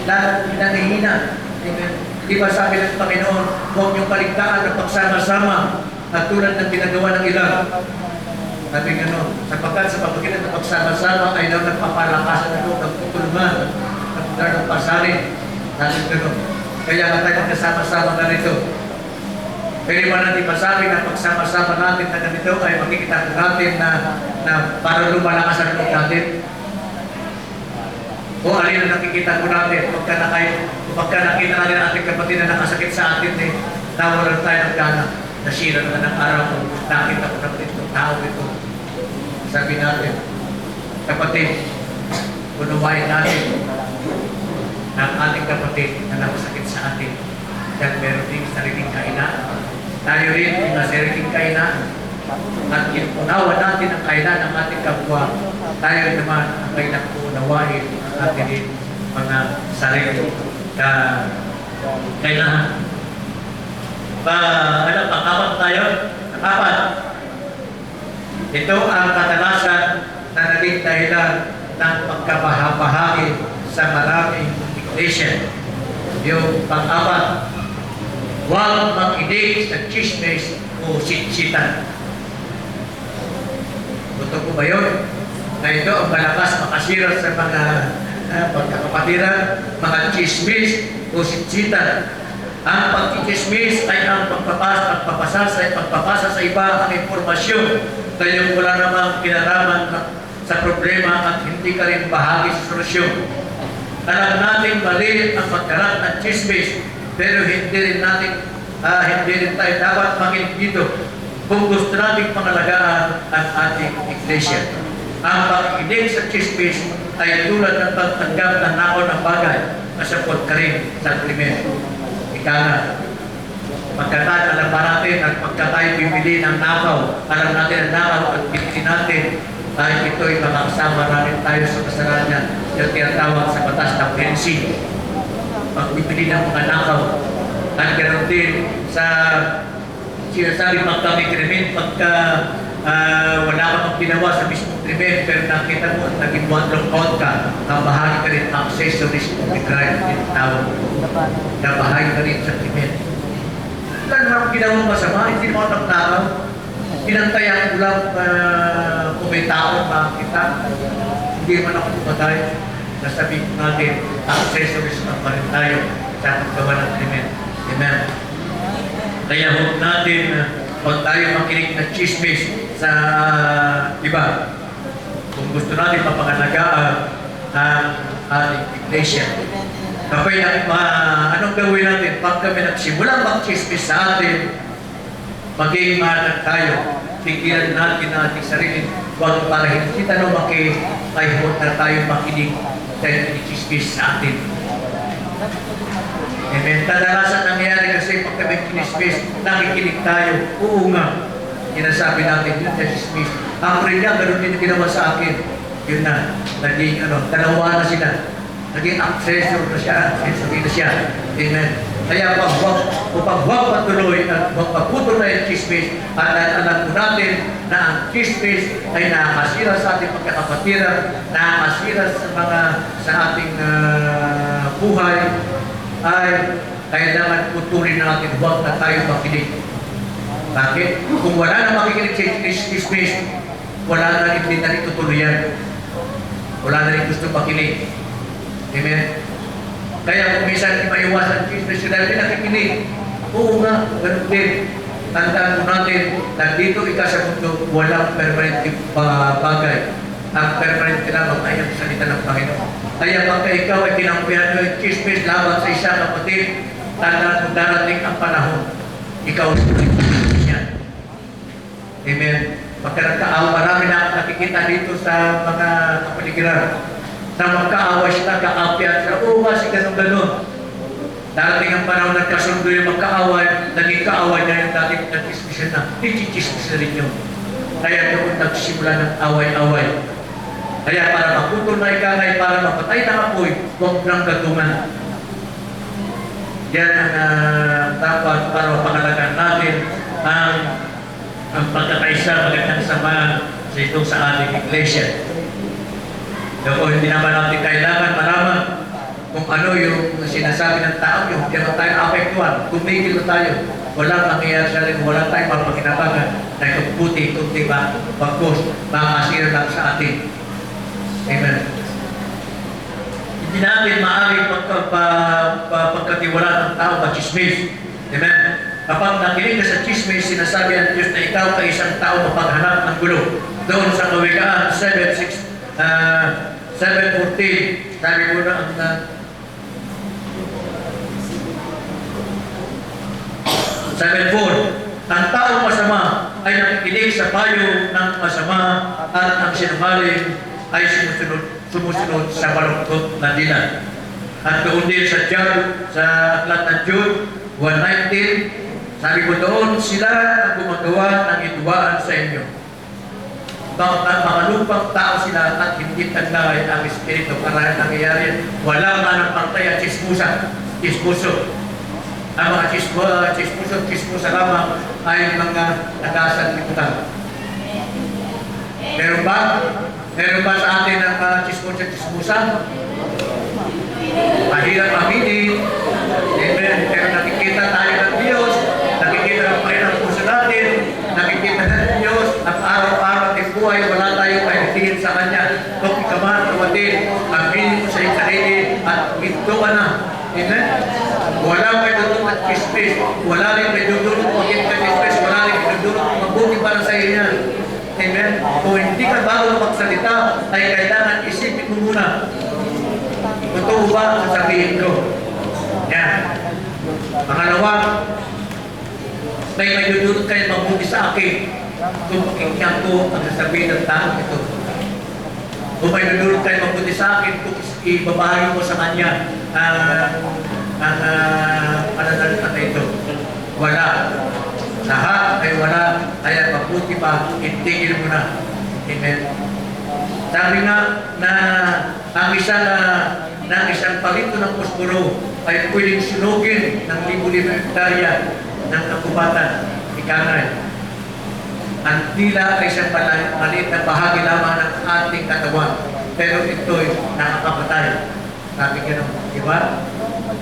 lahat hinanihina. Amen. Di ba sabi ng Panginoon, huwag niyong paligtaan ng pagsama-sama at tulad ng ginagawa ng ilan. Sabi gano'n, sapagkat sa pamagitan ng pagsama-sama ay daw nagpapalakasan na ito, nagtutulungan, ng pasarin. Sabi gano'n. Kaya nga tayo nagkasama-sama na rito. Pwede ba natin masabi na pagsama-sama natin na ganito ay makikita natin na para lumalakas ang loob natin? O alin na nakikita ko natin pagka nakita natin ang ating kapatid na nakasakit sa atin, nawalan tayo ng gana. Nasira na ng araw ko, nakita ko naman itong tao ito. Sabi natin, kapatid, unawain natin ang ating kapatid na nakasakit sa atin. Dahil meron din sariling kainaan. Tayo rin yung sariling kainaan. At inunawa natin ang kainaan ng ating kapwa. Tayo naman ang kailang unawain ang ating mga sarili na kainaan. Pang-apat tayo? Apat. Ito ang kadalasan na naging dahilan ng pagkabahagi sa maraming iglesia. Yung pang-apat, huwag makinig sa chismes o sitsitan. Totoo po ba yun? Na ito ang malakas makasira sa mga pagkakapatiran, mga chismis o sitsitan. Ang pagkikismis ay ang pagpapasa sa iba ang informasyon na yung wala namang kinalaman sa problema at hindi ka rin bahagi sa solusyon. Alam natin mali ang magkalat ng chismis, pero hindi rin tayo dapat makinig dito kung gusto natin pangalagaan ang ating iglesia. Ang pakikinig sa chismis ay tulad ng pagtanggap ng nakaw ng bagay na sapot ka rin sa krimen. Ika nga, pagkatan alam pa natin at pagka tayo bibili ng nakaw, alam natin ang nakaw at bibili natin ay ito'y makakasama natin tayo sa kasalanan yung tinatawag sa batas ng pensi. Pagbibili ng mga nakaw at ganoon din sa sinasabi pagka may krimen, pagka wala ka pang ginawa sa mismong krimen, pero nakita mo at naging lookout ka, nabahagi ka rin accessories of the crime in tawag. Nabahagi ka rin sa krimen. Wala naman ginawa masama, hindi mo nakaw. Pinantayan ko lang kung may tao makakita. Hindi man ako pumatay. Nasabi ko natin, accessories na pa rin tayo sa paggawa ng krimen. Amen. Kaya huwag natin huwag tayo makinig ng chismis sa iba. Kung gusto natin mapangalagaan ang ating iglesia. Kapag anong gawin natin? Pag kami nagsimulang mag-chismis sa atin, maging matag tayo. Pigilan natin ang ating sarili. Huwag para hindi tayo ay huwag na tayo makinig dahil chismis sa atin. Amen. Kadalasan nangyayari kasi pag kami kinismis, nakikinig tayo. Oo nga. Sinasabi natin yun, chismis. Ang rin niya, ganun din ginawa sa akin. Yun na. Naging, dalawa na sila. Naging accessor na siya. Accessor na siya. Amen. Kaya pag huwag patuloy at huwag pagputol na yung chismis at alam po natin na ang chismis ay nakakasira sa ating pagkakapatiran, nakakasira sa ating buhay, ay kailangan putulin natin, huwag na tayo makinig. Bakit? Kung wala na makikinig sa chismis, wala na rin tutuloy yan. Wala na rin gusto makinig. Amen? Kaya kung minsan maiwasan chismis, dahil nakikinig. Oo nga, ganun din. Tandaan mo natin na dito sa mundo, walang permanent bagay. Ang permanent lamang ay ang salita ng Panginoon. Kaya pagka ikaw ay kinampihan mo yung chismis laban sa isang kapatid, tandaan mo darating ang panahon. Ikaw niya. Amen. Pagka nagkaawa, marami na akong nakikita dito sa mga kapaligiran na magkaawa sila, kakampihan sila. Oo, kasi ganun-ganun. Darating ang panahon nagkasundo yung magkaaway, naging kaaway na yung dating nag-chismis na, nag-chismis na rin yun. Kaya doon nagsimula ng away-away. Kaya para maputol na ikangay, para mapatay ng apoy, huwag nang gatungan. Yan ang dapat para mapangalagaan natin ang pagkakaisa, magandang samahan sa ating iglesia. Kung hindi naman natin kailangan malaman kung ano yung sinasabi ng tao, yung hindi naman tayo apektuhan, tumigil na tayo. Walang mangyayari sa rin, wala tayong mapakinabangan na itong puti, itong diba, pagkos, makasira lang sa atin. Amen. Hindi natin maaaring pagkatiwalaan ng tao na chismis. Amen. Kapag nakinig ka sa chismis, sinasabi ng Diyos na ikaw ay isang tao mapaghanap ng gulo. Doon sa Kawikaan 7:14, sabi ko na ang 7:4, ang taong masama ay nakikinig sa payo ng masama at ang sinungaling ay sumusunod sa malungkot na dilan. At doon din sa aklat ng Jude 1:19, sabi ko doon, sila ang gumagawa ng ituwaan sa inyo. Mga lupang tao sila at hindi taglay ang Espiritu para nangyayari. Wala man ang pantay at chismuso. Ang mga chismusa lamang ay mga nagasanlibutan. Meron ba? Meron ba sa atin ang chismusa? Ay, mahirap aminin. Amen. Pero nakikita tayo ng Diyos, nakikita ng Panginoon ang puso natin, nakikita ng Diyos ang araw-araw at buhay, wala tayong pahitingin sa Kanya. Kung ikaw man, kapatid, aminin mo sa iyong sarili at ito ka na. Amen. Wala may dudulot at kispis, wala rin may dudulot maging kispis, wala rin may dudulot mabuti para sa iyo yan. Amen. Kung hindi ka bago magsalita, ay kailangan isipin mo muna. Totoo ba ang sasabihin ko? Yan. Pangalawa, may dudulot kayo mabuti sa akin kung pakinggan ko ang sasabihin ng tao ito. Kung may dudulot kayo mabuti sa akin kung ibabahagi mo sa kanya ang pananalita na ito. Wala. Lahat ay wala, kaya mabuti pa, itigil mo na. Amen. Sabi nga na ang isang palito ng posporo ay pwedeng sunugin ng libo-libo hektarya ng kagubatan. Ikanay. Ang tila ay isang maliit na bahagi lamang ng ating katawan. Pero ito'y nakakapatay. Sabi gano'n, di ba?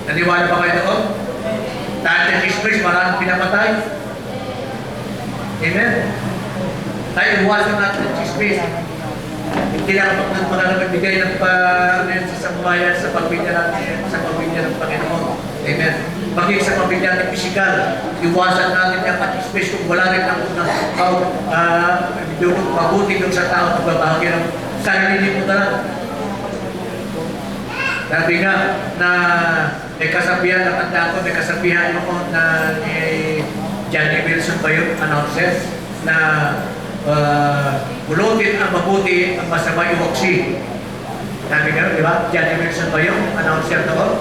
Naniwala ba kayo doon? Dahil ng Christmas, maraming pinapatay. Amen? Tayo, iwasan natin ng chismis. Hindi na kapag nagbigay ng sa sambayan sa pagbigyan natin, sa pagbigyan ng Panginoon. Amen? Maging sa pagbigyan ng pisikal, iwasan natin yung chismis kung wala rin ang mabuti doon sa tao at babahagi ng sarili mo na lang. Sabi nga na may kasabihan, natanda ko, may kasabihan noon na ni Johnny Wilson ba yun, announcer, na pulutin ang mabuti, ang masama iwaksi. Sabi nga, di ba? Johnny Wilson ba yun, announcer noon?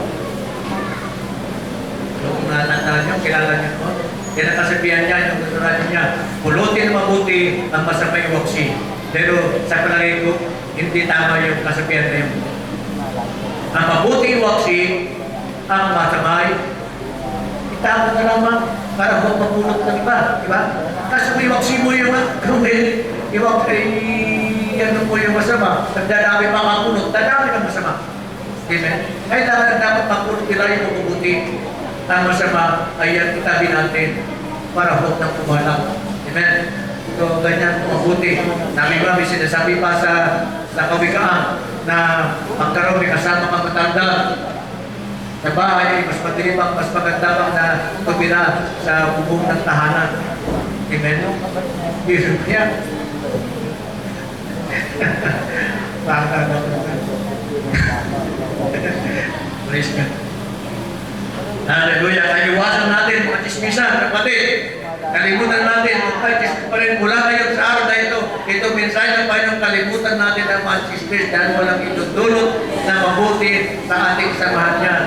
Kung natanda nyo, kilala nyo noon. Yan ang kasabihan niya, yung radyo niya, pulutin ang mabuti, ang masama iwaksi. Pero sa palagay ko, hindi tama yung kasabihan na yun. Ang mabuti iwaksi, ang masamay, itama na naman para huwag mapulot ng iba, di ba? Kasi may iwaksi mo yung iwaksi, ano mo yung masama, nagdadami makapulot, dadami ng masama. Amen? Kaya dapat mapulot nila yung mabuti. Ang masama ay yan itabi natin para huwag nang pumalak. Amen? So, ganyan mabuti. Sabi ba, may sinasabi pa sa kawikaan na magkaroon may kasama kang matanda sa bahay, mas madilim ang mas maganda pang na tumira sa bubong ng tahanan. Amen? Biro niya. Baka na. Praise God. Hallelujah. Iwasan natin mga chismisan, kapatid. Kalimutan natin, chismis pa rin mula ngayon sa araw na ito. Ito mensahe ng Panginoon, kalimutan natin ang mga chismis dahil walang itutulot na mabuti sa ating samahan niya.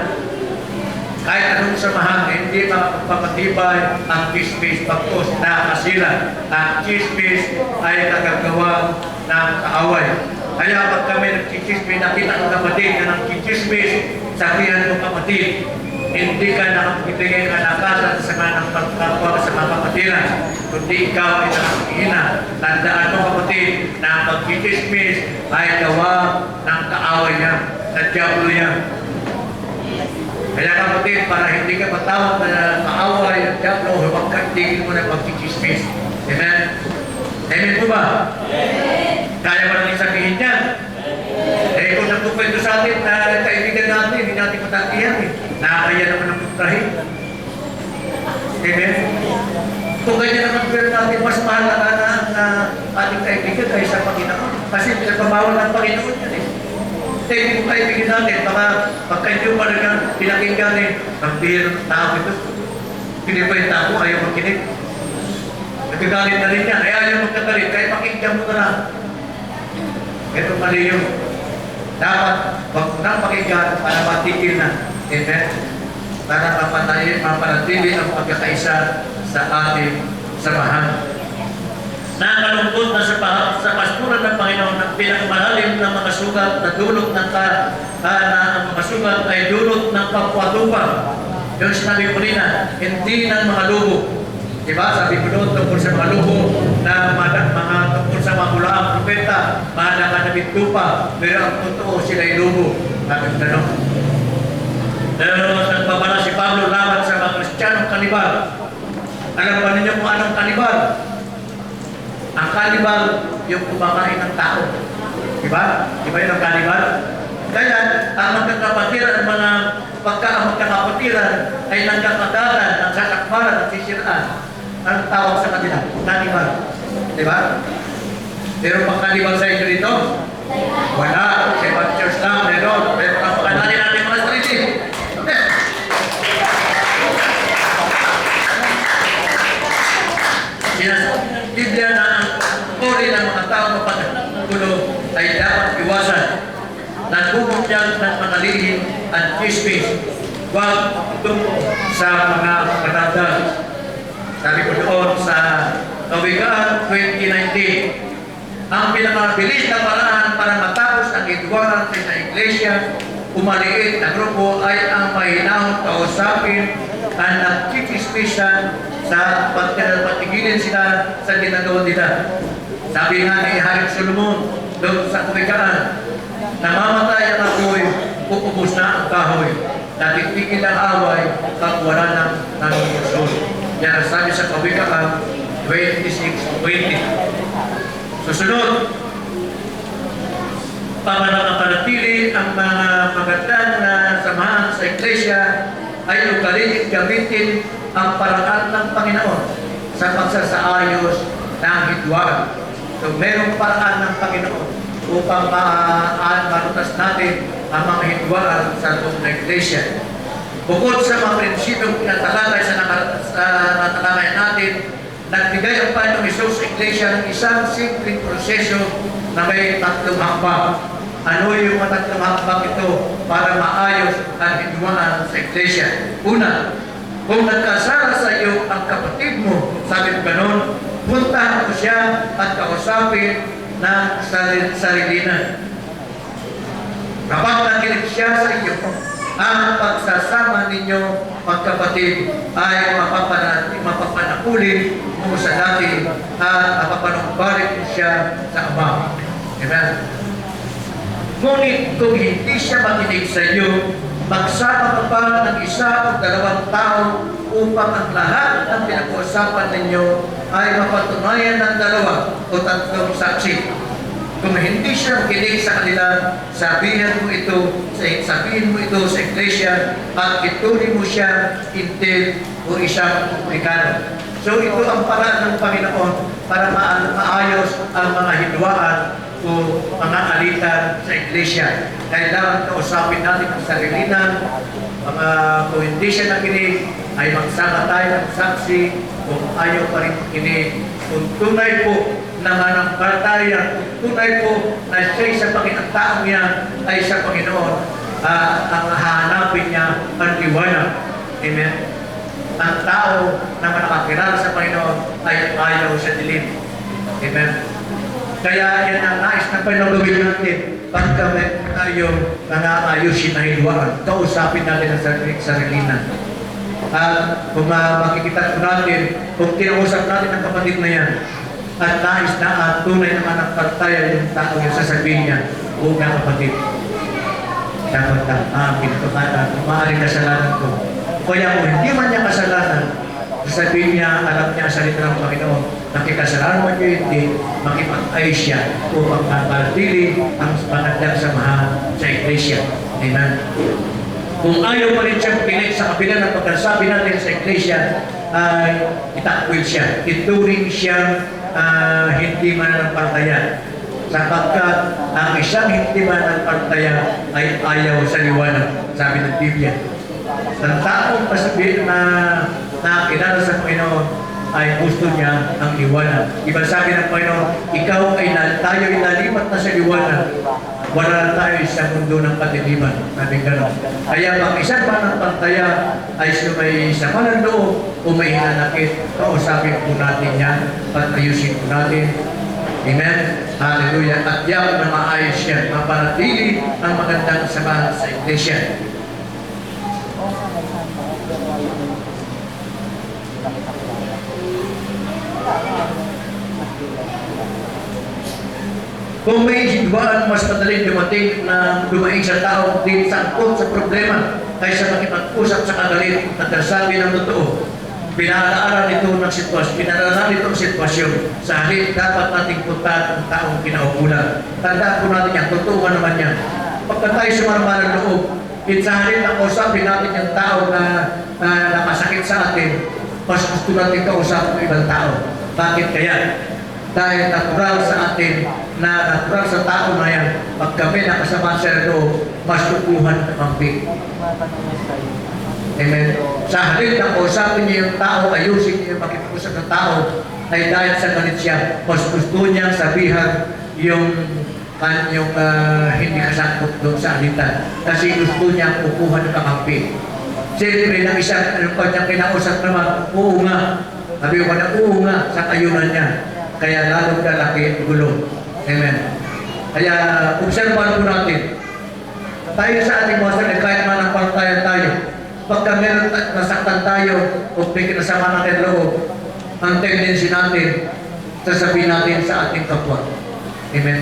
Kahit anong samahan, hindi mapapatibay ang chismis pagkos na kasila. Ang chismis ay nakagawa ng kaaway. Kaya pag kami nagchichismis, nakita ng kapatid na nagchichismis, sabihan mo kapatid, hindi ka nakapibigay ng kalakasan sa mga pagkakwa sa mga kapatiran, kundi ikaw ay nakakihina. Tandaan mo kapatid na ang pagkikismis ay gawa ng kaaway niya, sa Diablo niya. Kaya kapatid, para hindi ka matawag na kaaway ng Diablo, huwag tigil mo na pagkikismis. Amen? Amen po ba? Kaya mo lang sabihin niya. Eh kung nagpukwento sa atin na kaibigan natin, hindi natin matatiyan eh. Nakakaya naman ang putrahin. Amen? Kung ganyan naman pero natin, mas mahalaga na ating kaibigan kaysa Panginoon. Kasi pinagpabawal ng Panginoon yan eh. Kaya hindi mo kaibigan natin, baka pagka hindi mo talagang pinakinggan eh, ang bihira ng tao ito. Pinikwenta ko, ayaw makinig. Nagkagalit na rin yan. Ay ayaw magkagalit, kaya pakinggan mo na lang. Ito mali yung dapat wag mo nang pakinggan para matigil na. Amen? Para mapanatili ang pagkakaisa sa ating samahan. Nakalungkot na sa pasturan ng Panginoon ng pinakamalalim ng mga sugat na dulot ng ang mga sugat ay dulot ng pagpatupang. Yung sinabi ko rin na hindi ng mga lubo. Diba? Sabi ko doon tungkol sa mga lubo na mga tungkol sa mga mulaang propeta, mga nakanabit lupa, pero ang totoo sila ay lubo. Sabi ko na Pero nagpapala si Pablo laban sa mga Kristiyanong kanibal. Alam ba ninyo kung anong kanibal? Ang kanibal, yung kumakain ng tao. Diba? Diba yun ang kanibal? Kaya, ang magkakapatiran, ang mga magkakapatiran ay nagkakagalan, nagsasakbaran, nagsisiraan. Ang tawag sa kanila, kanibal. Diba? Pero pang kanibal sa inyo dito? Wala. Sa ibang church lang, meron. Pero napakalanin natin mga sarili. Sinasabi ng Biblia na ang uri ng mga tao mapagkulo ay dapat iwasan. Nagbubunyag ng mga lihim at chismis. Huwag tungo sa mga katanda. Sabi ko doon sa Kawikaan 2019, ang pinakabilis na paraan para matapos ang idwaran sa iglesia, umaliit na grupo ay ang mahinahong kausapin at nagkikismisan sa patigilin sila sa ginagawa nila. Sabi nga ni Haring Solomon doon sa Kawikaan, namamatay ang apoy, pupubos na ang kahoy. Natigpigil ang away, pag wala ng nanungusul. Yan ang sabi sa Kawikaan 26:20. Susunod, para makapanatili ang mga magandang na samahan sa iglesia ay ugaling gamitin ang paraan ng Panginoon sa pagsasaayos ng hidwaan. So, merong paraan ng Panginoon upang malutas natin ang mga hidwaan sa loob ng iglesia. Bukod sa mga prinsipyong pinatalakay sa natalakay natin, nagbigay ang Panginoong Hesus sa iglesia ng isang simpleng proseso na may tatlong hakbang. Ano yung mga tatlong hakbang ito para maayos ang hidwaan sa iglesia? Una, kung nagkasala sa iyo ang kapatid mo, sabi mo ganon, puntahan mo siya at kausapin ng sarilinan. Kapag nakinig siya sa iyo, ang pagsasama ninyo magkapatid ay mapapanakulin mo sa dati at mapapanumbalik siya sa Ama. Amen. Ngunit kung hindi siya makinig sa iyo, magsama ka pa ng isa o dalawang tao upang ang lahat ng pinag-uusapan ninyo ay mapatunayan ng dalawa o tatlong saksi. Kung hindi siya makinig sa kanila, sabihin mo ito sa iglesia at ituloy mo siya intil o isang publikano. So ito ang paraan ng Panginoon para maayos ang mga hidwaan o mga alitan sa iglesia. Kailangan kausapin natin ang sarilinan. Kung hindi siya nakinig, ay magsama tayo ng saksi. Kung ayaw pa rin makinig, kung tunay po na manampalataya, tunay po na siya sa Panginoon, taong niya ay sa Panginoon, ang hahanapin niya ang liwanag. Amen. Ang tao na nakakilala sa Panginoon ay ayaw sa dilim. Amen. Kaya yan ang nais na panagawin natin pag kami tayo nangaayusin na hidwaan. Kausapin natin ang sarilinan. At kung makikita ko natin, kung kinausap natin ang kapatid na yan, at nais na at tunay naman ang pagtaya yung tao yung sasabihin niya, o nga kapatid, dapat na maaaring kasalanan ko. Kaya kung hindi man niya kasalanan, sasabihin niya, alam niya sa salita ng Panginoon, nakikasalanan mo niyo hindi, makipag-ayos siya upang mapanatili ang magandang samahan sa iglesia. Amen. Kung ayaw pa rin siya makinig sa kabila ng pagkasabi natin sa iglesia, ay itakwil siya. Ituring siyang hindi mananampalataya. Sapagkat ang isang hindi mananampalataya ay ayaw sa liwanag, sabi ng Biblia. Ang taong pasabihin na kilala sa Panginoon ay gusto niya ang liwanag. Iba sabi ng Panginoon, tayo ay nalipat na sa liwanag. Wala tayo sa mundo ng patiliman. Sabi gano'n. Kaya pag isang mananampalataya ay may sama ng loob o may hinanakit, kausapin po natin yan at ayusin po natin. Amen? Hallelujah. At yan na maayos yan. Mapanatili ang magandang samahan sa iglesia. Kung may hidwaan, mas madaling dumating na dumaing sa tao din sangkot sa problema. kaysa makipag-usap sa kagalit at nagsabi ng totoo. Pinaalaaran ito ng sitwasyon. Sa halip, dapat nating puntahan ang taong kinaukulan. Tandaan po natin yan, totoo ka naman yan. Pagka tayo sumarama ng loob, sa halip na kausapin natin yung tao na nakasakit sa atin, mas gusto natin kausap ng ibang tao. Bakit kaya? Dahil natural sa atin, natural sa tao na yan, pag kami nakasama sa loob, mas kukuhan ng pambig. Amen. Sa halip na kausapin niya yung tao, ayusin niya yung makipag-usap ng tao, ay dahil sa galit siya, mas gusto niyang sabihan yung kanyang hindi kasangkot doon sa alitan. Kasi gusto niyang kukuha ng kamampi. Siyempre, ng isang kanyang kinausap naman, oo nga. Sabi ko na, oo nga, sa kayunan niya. Kaya lalong lalaki ang gulo. Amen. Kaya, observan po natin. Tayo sa ating mga sarili, kahit man ang pantayan tayo, pagka meron nasaktan tayo o may kinasama natin loob, ang tendency natin, sasabihin natin sa ating kapwa. Amen.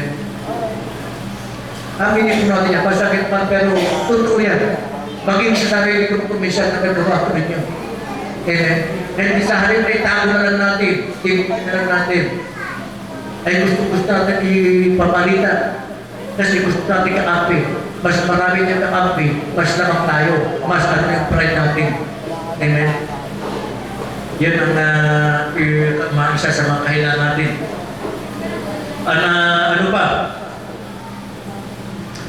Aminin po natin yan, masakit man, pero totoo yan. Maging sa sarili ko kumisyan na nagawa ko ninyo. Amen. Dahil sa halip ay tago na lang natin, tibukin na lang natin. Ay gusto natin ipapalitan. Kasi gusto natin kaapi. Mas marami niyang kaapi, mas lamang tayo. Mas ano yung pride natin. Amen. Yan ang isa sa mga kahilan natin. Ano pa?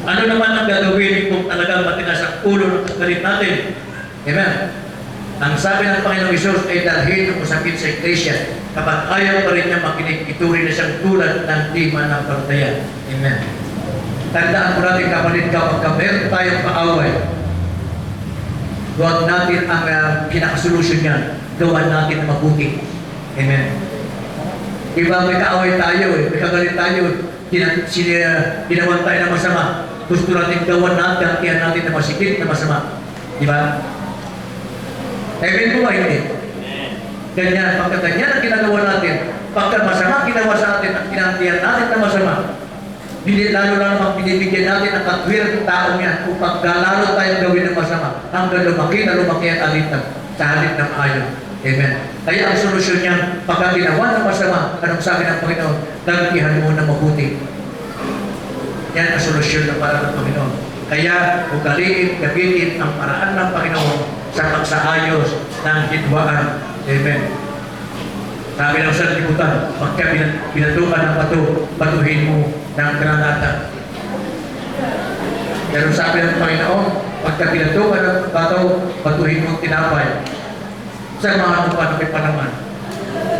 Ano naman ang gagawin kung talagang matigas ang ulo ng kagalit natin? Amen. Ang sabi ng Panginoong Isus ay dalhin ang masakit sa iglesia. Kapag ayaw pa rin niya makinig, ituloy na siyang tulad ng di manampalataya. Amen. Tandaan po natin, kapatid, kapag meron tayong paaway, huwag natin ang pinakasolusyon niya, gawan natin na mabuti. Amen. Diba may kaaway tayo, may kagalit tayo, ginawan tayo na masama. Gusto natin gawan natin, gantihan natin na masikip na masama. Diba? Amen po ba? Hindi. Ganyan, pagka ganyan ang ginagawa natin, pagka masama ginawa sa atin at kinantihan natin na masama, lalo lang binibigyan natin ang katwiran ng taong yan upang lalo tayong gawin ng masama hanggang lumaki ang alitan sa halip ng ayon. Amen. Kaya ang solusyon niya, pagka ginawa ng masama, anong sabi ng Panginoon? Gantihan mo na mabuti. Yan ang solusyon ng para ng Panginoon. Kaya ugaliin, gamitin ang paraan ng Panginoon sa pagsaayos ng hidwaan. Amen. Sabi ng sanlibutan, pagka pinatukan ng bato, batuhin mo ng granata. Pero sabi ng Panginoon, pagka pinatukan ng bato, batuhin mo tinapay. Sa mga tupan may panaman.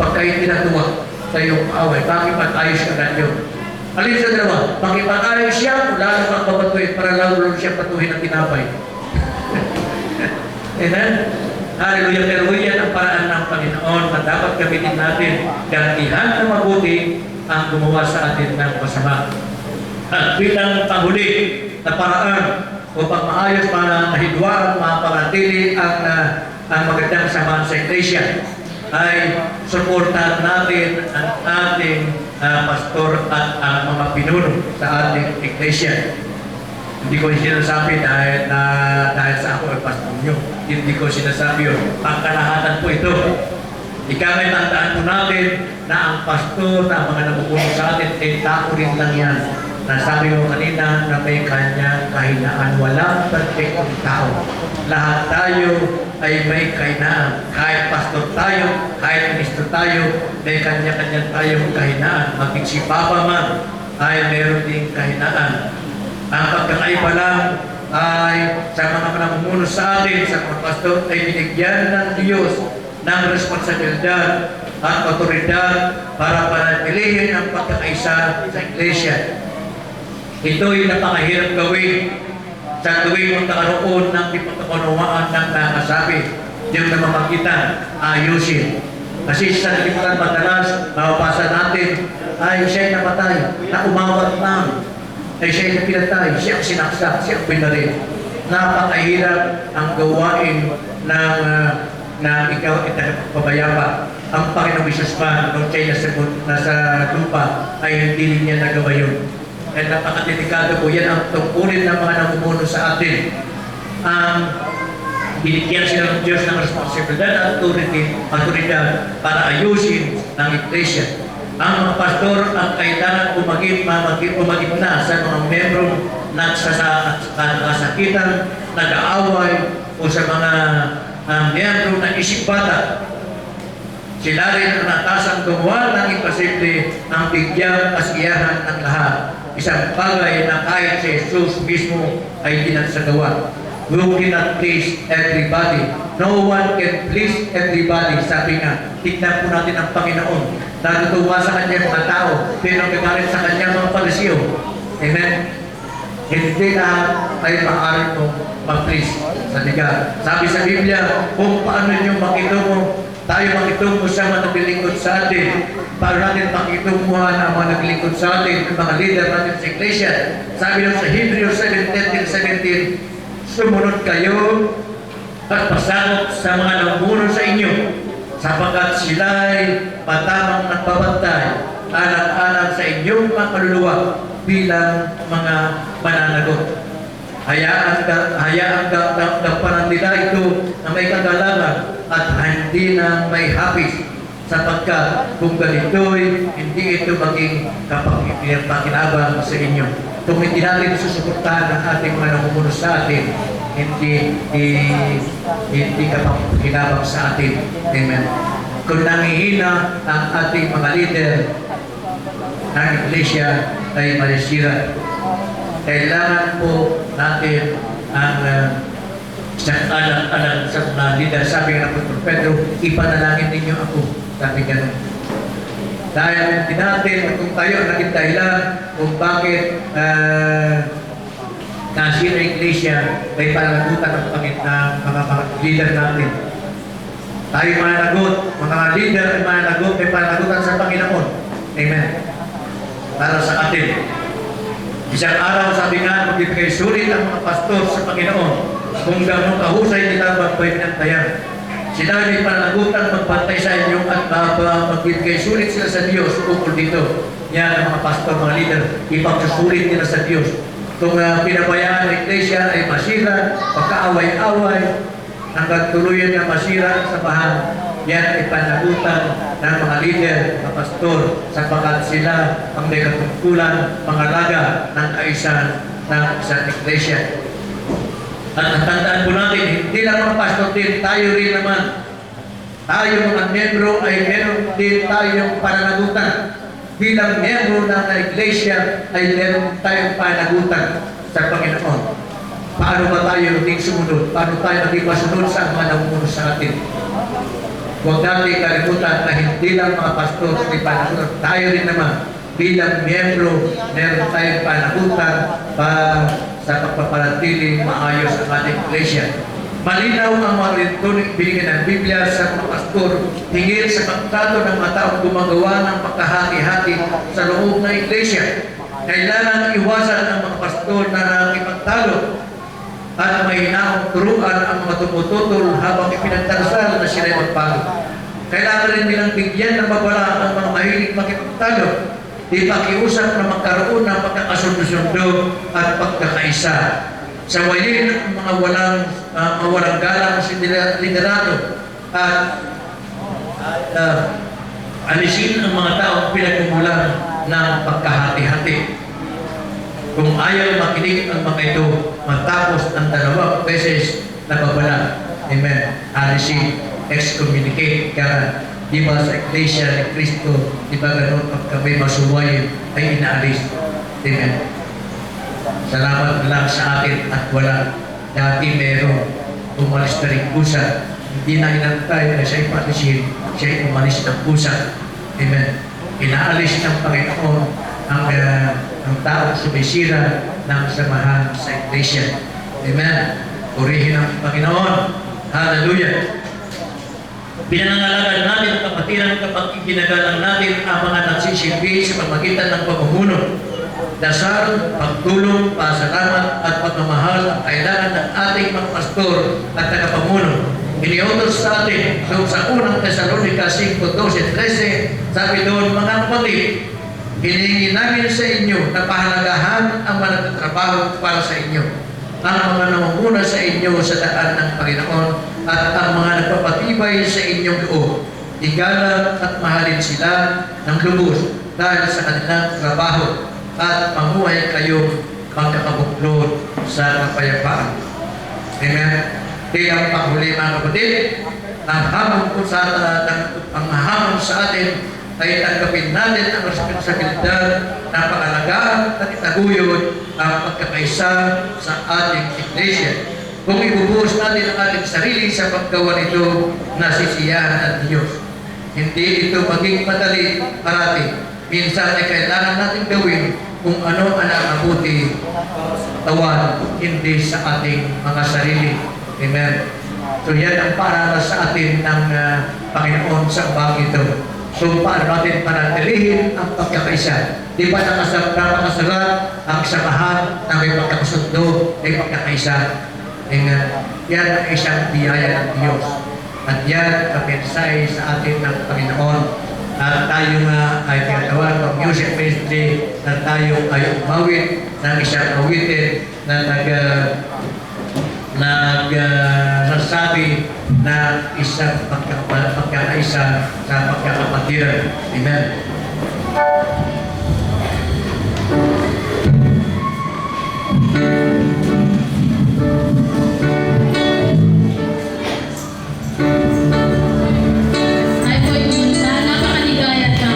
Pagka pinatuwa sa iyong away, pakipag-ayos ka na yun. Alin sa dalawa, pakipag-ayos siya, lalo kang babatuhin para lalo siya patuhin ng tinapay. Amen? Hallelujah. Pero yan ang paraan ng Panginoon na dapat gamitin natin. Gantihan na mabuti ang gumawa sa atin ng masama. At bilang panghuli na paraan upang maayos para mahidwaan, mapanatili ang magandang samahan sa iglesia ay suportahan natin ang ating pastor at ang mga pinuno sa ating iglesia. Hindi ko sinasabi dahil sa ako ay pastor nyo. Hindi ko sinasabi yun. Pangkalahatan po ito. Ikangay tandaan po natin na ang pastor na mga nabubuno sa atin ay tao rin lang yan. Nasabi ko kanina na may kanyang kahinaan. Walang perfectong tao. Lahat tayo ay may kahinaan. Kahit pastor tayo, kahit ministro tayo, may kanya-kanya tayong kahinaan. Maging si Papa man ay meron ding kahinaan. Ang pagkakaiba lang ay sa mga namumuno sa atin, sa mga pastor, ay binigyan ng Diyos ng responsibilidad at otoridad para panatilihin ang pagkakaisa sa iglesia. Ito'y napakahirap gawin sa tuwing magkakaroon ng ipagkakunawaan ng nakasabi. Yung namamagitan, ayusin. Kasi sa nalimutan madalas, mababasa natin, ay siya'y namatay, na umawat na. Ay siya'y pinatay, siya ang sinaksak, siya ang pinaril. Napakahirap ang gawain ng ikaw at nagpabayapa. Ang Panginoong Isus pa, nung siya'y nasa lupa, ay hindi niya nagawa yun. Kaya napakadelikado po yan ang tungkulin ng mga namumuno sa atin. Ang binigyan sila ng Diyos ng responsibilidad at autoridad para ayusin ng iglesia. Ang mga pastor ang kailangan umagit na sa mga membro nagsasakitan, nag-aaway, o sa mga miyembro na isip bata. Sila rin ang natasang gumawa ng imposible ang bigyang kasiyahan ng lahat. Isang bagay na kahit si Jesus mismo ay pinagsagawa. You cannot please everybody. No one can please everybody. Sabi nga, tignan po natin ang Panginoon. Natutuwa sa kanyang mga tao, pero nagagalit sa kanyang mga Pariseo. Amen? Hindi lahat ay maaari mo mag-please sa liga. Sabi sa Biblia, kung paano nyo makitungo, tayo makitungo sa mga naglilingkod sa atin. Paano natin makitunguhan ang mga naglilingkod sa atin, ang mga leader natin sa iglesia. Sabi lang sa Hebrews 7:17, sumunod kayo at pasakot sa mga namuno sa inyo, sapagkat sila'y patamang nagbabantay alang-alang sa inyong mga kaluluwa bilang mga mananagot. Hayaan gampanan nila ito na may kagalangan at hindi na may hapis, sapagkat kung ganito'y hindi ito maging kapakinabang sa inyo. Kung hindi natin susuportahan ang ating mga namumuno sa atin, hindi kapakinabang sa atin. Amen. Kung nangihina ang ating mga leader ng iglesia ay malisira. Kailangan po natin ang alang sa mga leader. Sabi ng Apostol Pedro, ipanalangin ninyo ako. Sabi ganun. Dahil hindi natin, kung tayo naging dahilan kung bakit nasira ang iglesia, may pananagutan ng mga leader natin. Tayo mananagot, mga leader ay mananagot, may pananagutan sa Panginoon. Amen. Para sa atin. Isang araw, sabi nga, magbibigay sulit ang mga pastor sa Panginoon kung gano'ng kahusay nila magpapinantayan. Sila may pananagutan magpantay sa inyo at magbibigay sulit sila sa Diyos ukol dito. Yan ang mga pastor, mga leader, ipagsusulit nila sa Diyos. Kung pinabayaan ng iglesia ay masira, pagkaaway-away, hanggang tuluyan na masira sa bahan, yan ay panagutan ng mga leader, mga pastor, sapagkat sila ang may katungkulan, mga laga ng kaisan ng isang iglesia. At natandaan po natin, hindi lang mga pastor din, tayo rin naman. Tayo mga membro ay meron din tayong pananagutan. Bilang membro ng iglesia ay meron tayong pananagutan sa Panginoon. Paano ba tayo naging sumunod? Paano tayo naging masunod sa mga namumuno sa atin? Huwag natin kalimutan na hindi lang mga pastor ay panagutan. Tayo rin naman bilang miyembro, meron tayong panagutan sa pagpapanatiling maayos ang ating iglesia. Malinaw ang mga rintuning binigyan ng Biblia sa mga pastor hinggil sa pagtrato ng mga taong gumagawa ng pagkahati-hati sa loob ng iglesia. Kailangan iwasan ang mga pastor na nakikipagtalo at may hinaong turuan ang mga tumututol habang ipinagdarasal na sila'y magbago. Kailangan rin nilang bigyan ng babala ang mga mahilig makipagtalo. Di pakiusap na magkaroon ng pagkakasundo-sundo at pagkakaisa. Sa wayin ang mga walang galang sa liderato at alisin ang mga taong pinagmumulan ng pagkahati-hati. Kung ayaw makinig ang mga ito, matapos ang 2 beses na babala. Amen. Alisin, excommunicate. Kaya, di ba sa iglesia ni Cristo, di ba gano'n pag kami masuwayin ay inaalis. Amen. Salamat lang sa atin at wala. Dati meron umalis na rin pusa. Hindi na inantay na siya'y patisin, siya'y umalis ng pusa. Amen. Inaalis ng Panginoon ang taong sumisira ng samahan sa iglesia. Amen. Purihin ang Panginoon. Hallelujah. Pinangangalagan natin ang kapatiran kapag iginagalang natin ang mga nagsisilbi sa pamagitan ng pamumuno. Dasal, pagtulong, pasalamat at pagmamahal ang kailangan ng ating mga pastor at tagapamuno. Iniutos sa atin sa unang Thessalonica 5:12-13, sabi doon, mga kapatid, hiningi namin sa inyo na pahalagahan ang mga nagtatrabaho para sa inyo. ang mga namumuna sa inyo sa daan ng Panginoon at ang mga nagpapatibay sa inyong loob. Igalang at mahalin sila ng lubos dahil sa kanilang trabaho at mamuhay kayong magkakabuklod sa kapayapaan. Amen. Kaya ang panghuli mga kapatid, ang hamon sa atin ay tanggapin natin ang responsibilidad na pangalagaan at itaguyod ang pagkakaisa sa ating iglesia. Kung ibubuhos natin ang ating sarili sa paggawa nito, nasisiyahan ng Diyos. Hindi ito maging madali parati. Minsan ay kailangan natin gawin kung ano ang nakabuti tawan, hindi sa ating mga sarili. Amen. So yan ang paaralan sa atin ng Panginoon sa bagay ito. So paano natin panatilihin ang pagkakaisa? Di ba napakasalat ang samahan na may pagkakasundo, may pagkakaisa? Amen. Yan ang isang biyaya ng Diyos. At yan ang mensahe sa atin ng Panginoon. At tayo nga ay tinatawag ng music ministry na tayo ay umawit ng isang awitin na nagsasabi na isang pagkakaisa sa pagkakapatiran. Amen. Ay po yung napakaligaya ka.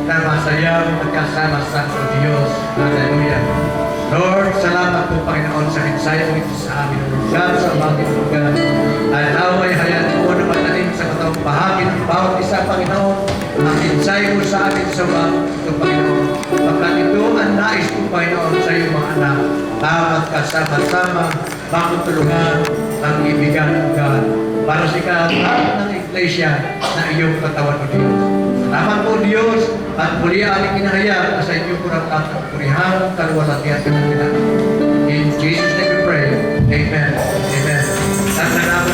na masayang magkasama sa Diyos. Hallelujah. Lord, salamat po Panginoon sa mensahe mo ito sa amin. God, sa bagay lugar. At naway hayaan mo na matalim sa katawang bahagi ng bawat isa, Panginoon. Ang mensahe mo sa amin sa bagay ito, Panginoon. Pagkat ito ang nais ko, Panginoon, sa iyong mga anak. Dapat kasama-sama, makutulungan ang ibigan ng God. Para sa lahat ng iglesia na iyong katawan o Diyos. Salamat po Diyos at muli aming inahayag na sa inyong kurang at purihan, kaluwalhatian at kanila. In Jesus' name we pray. Amen. Amen. At salamat.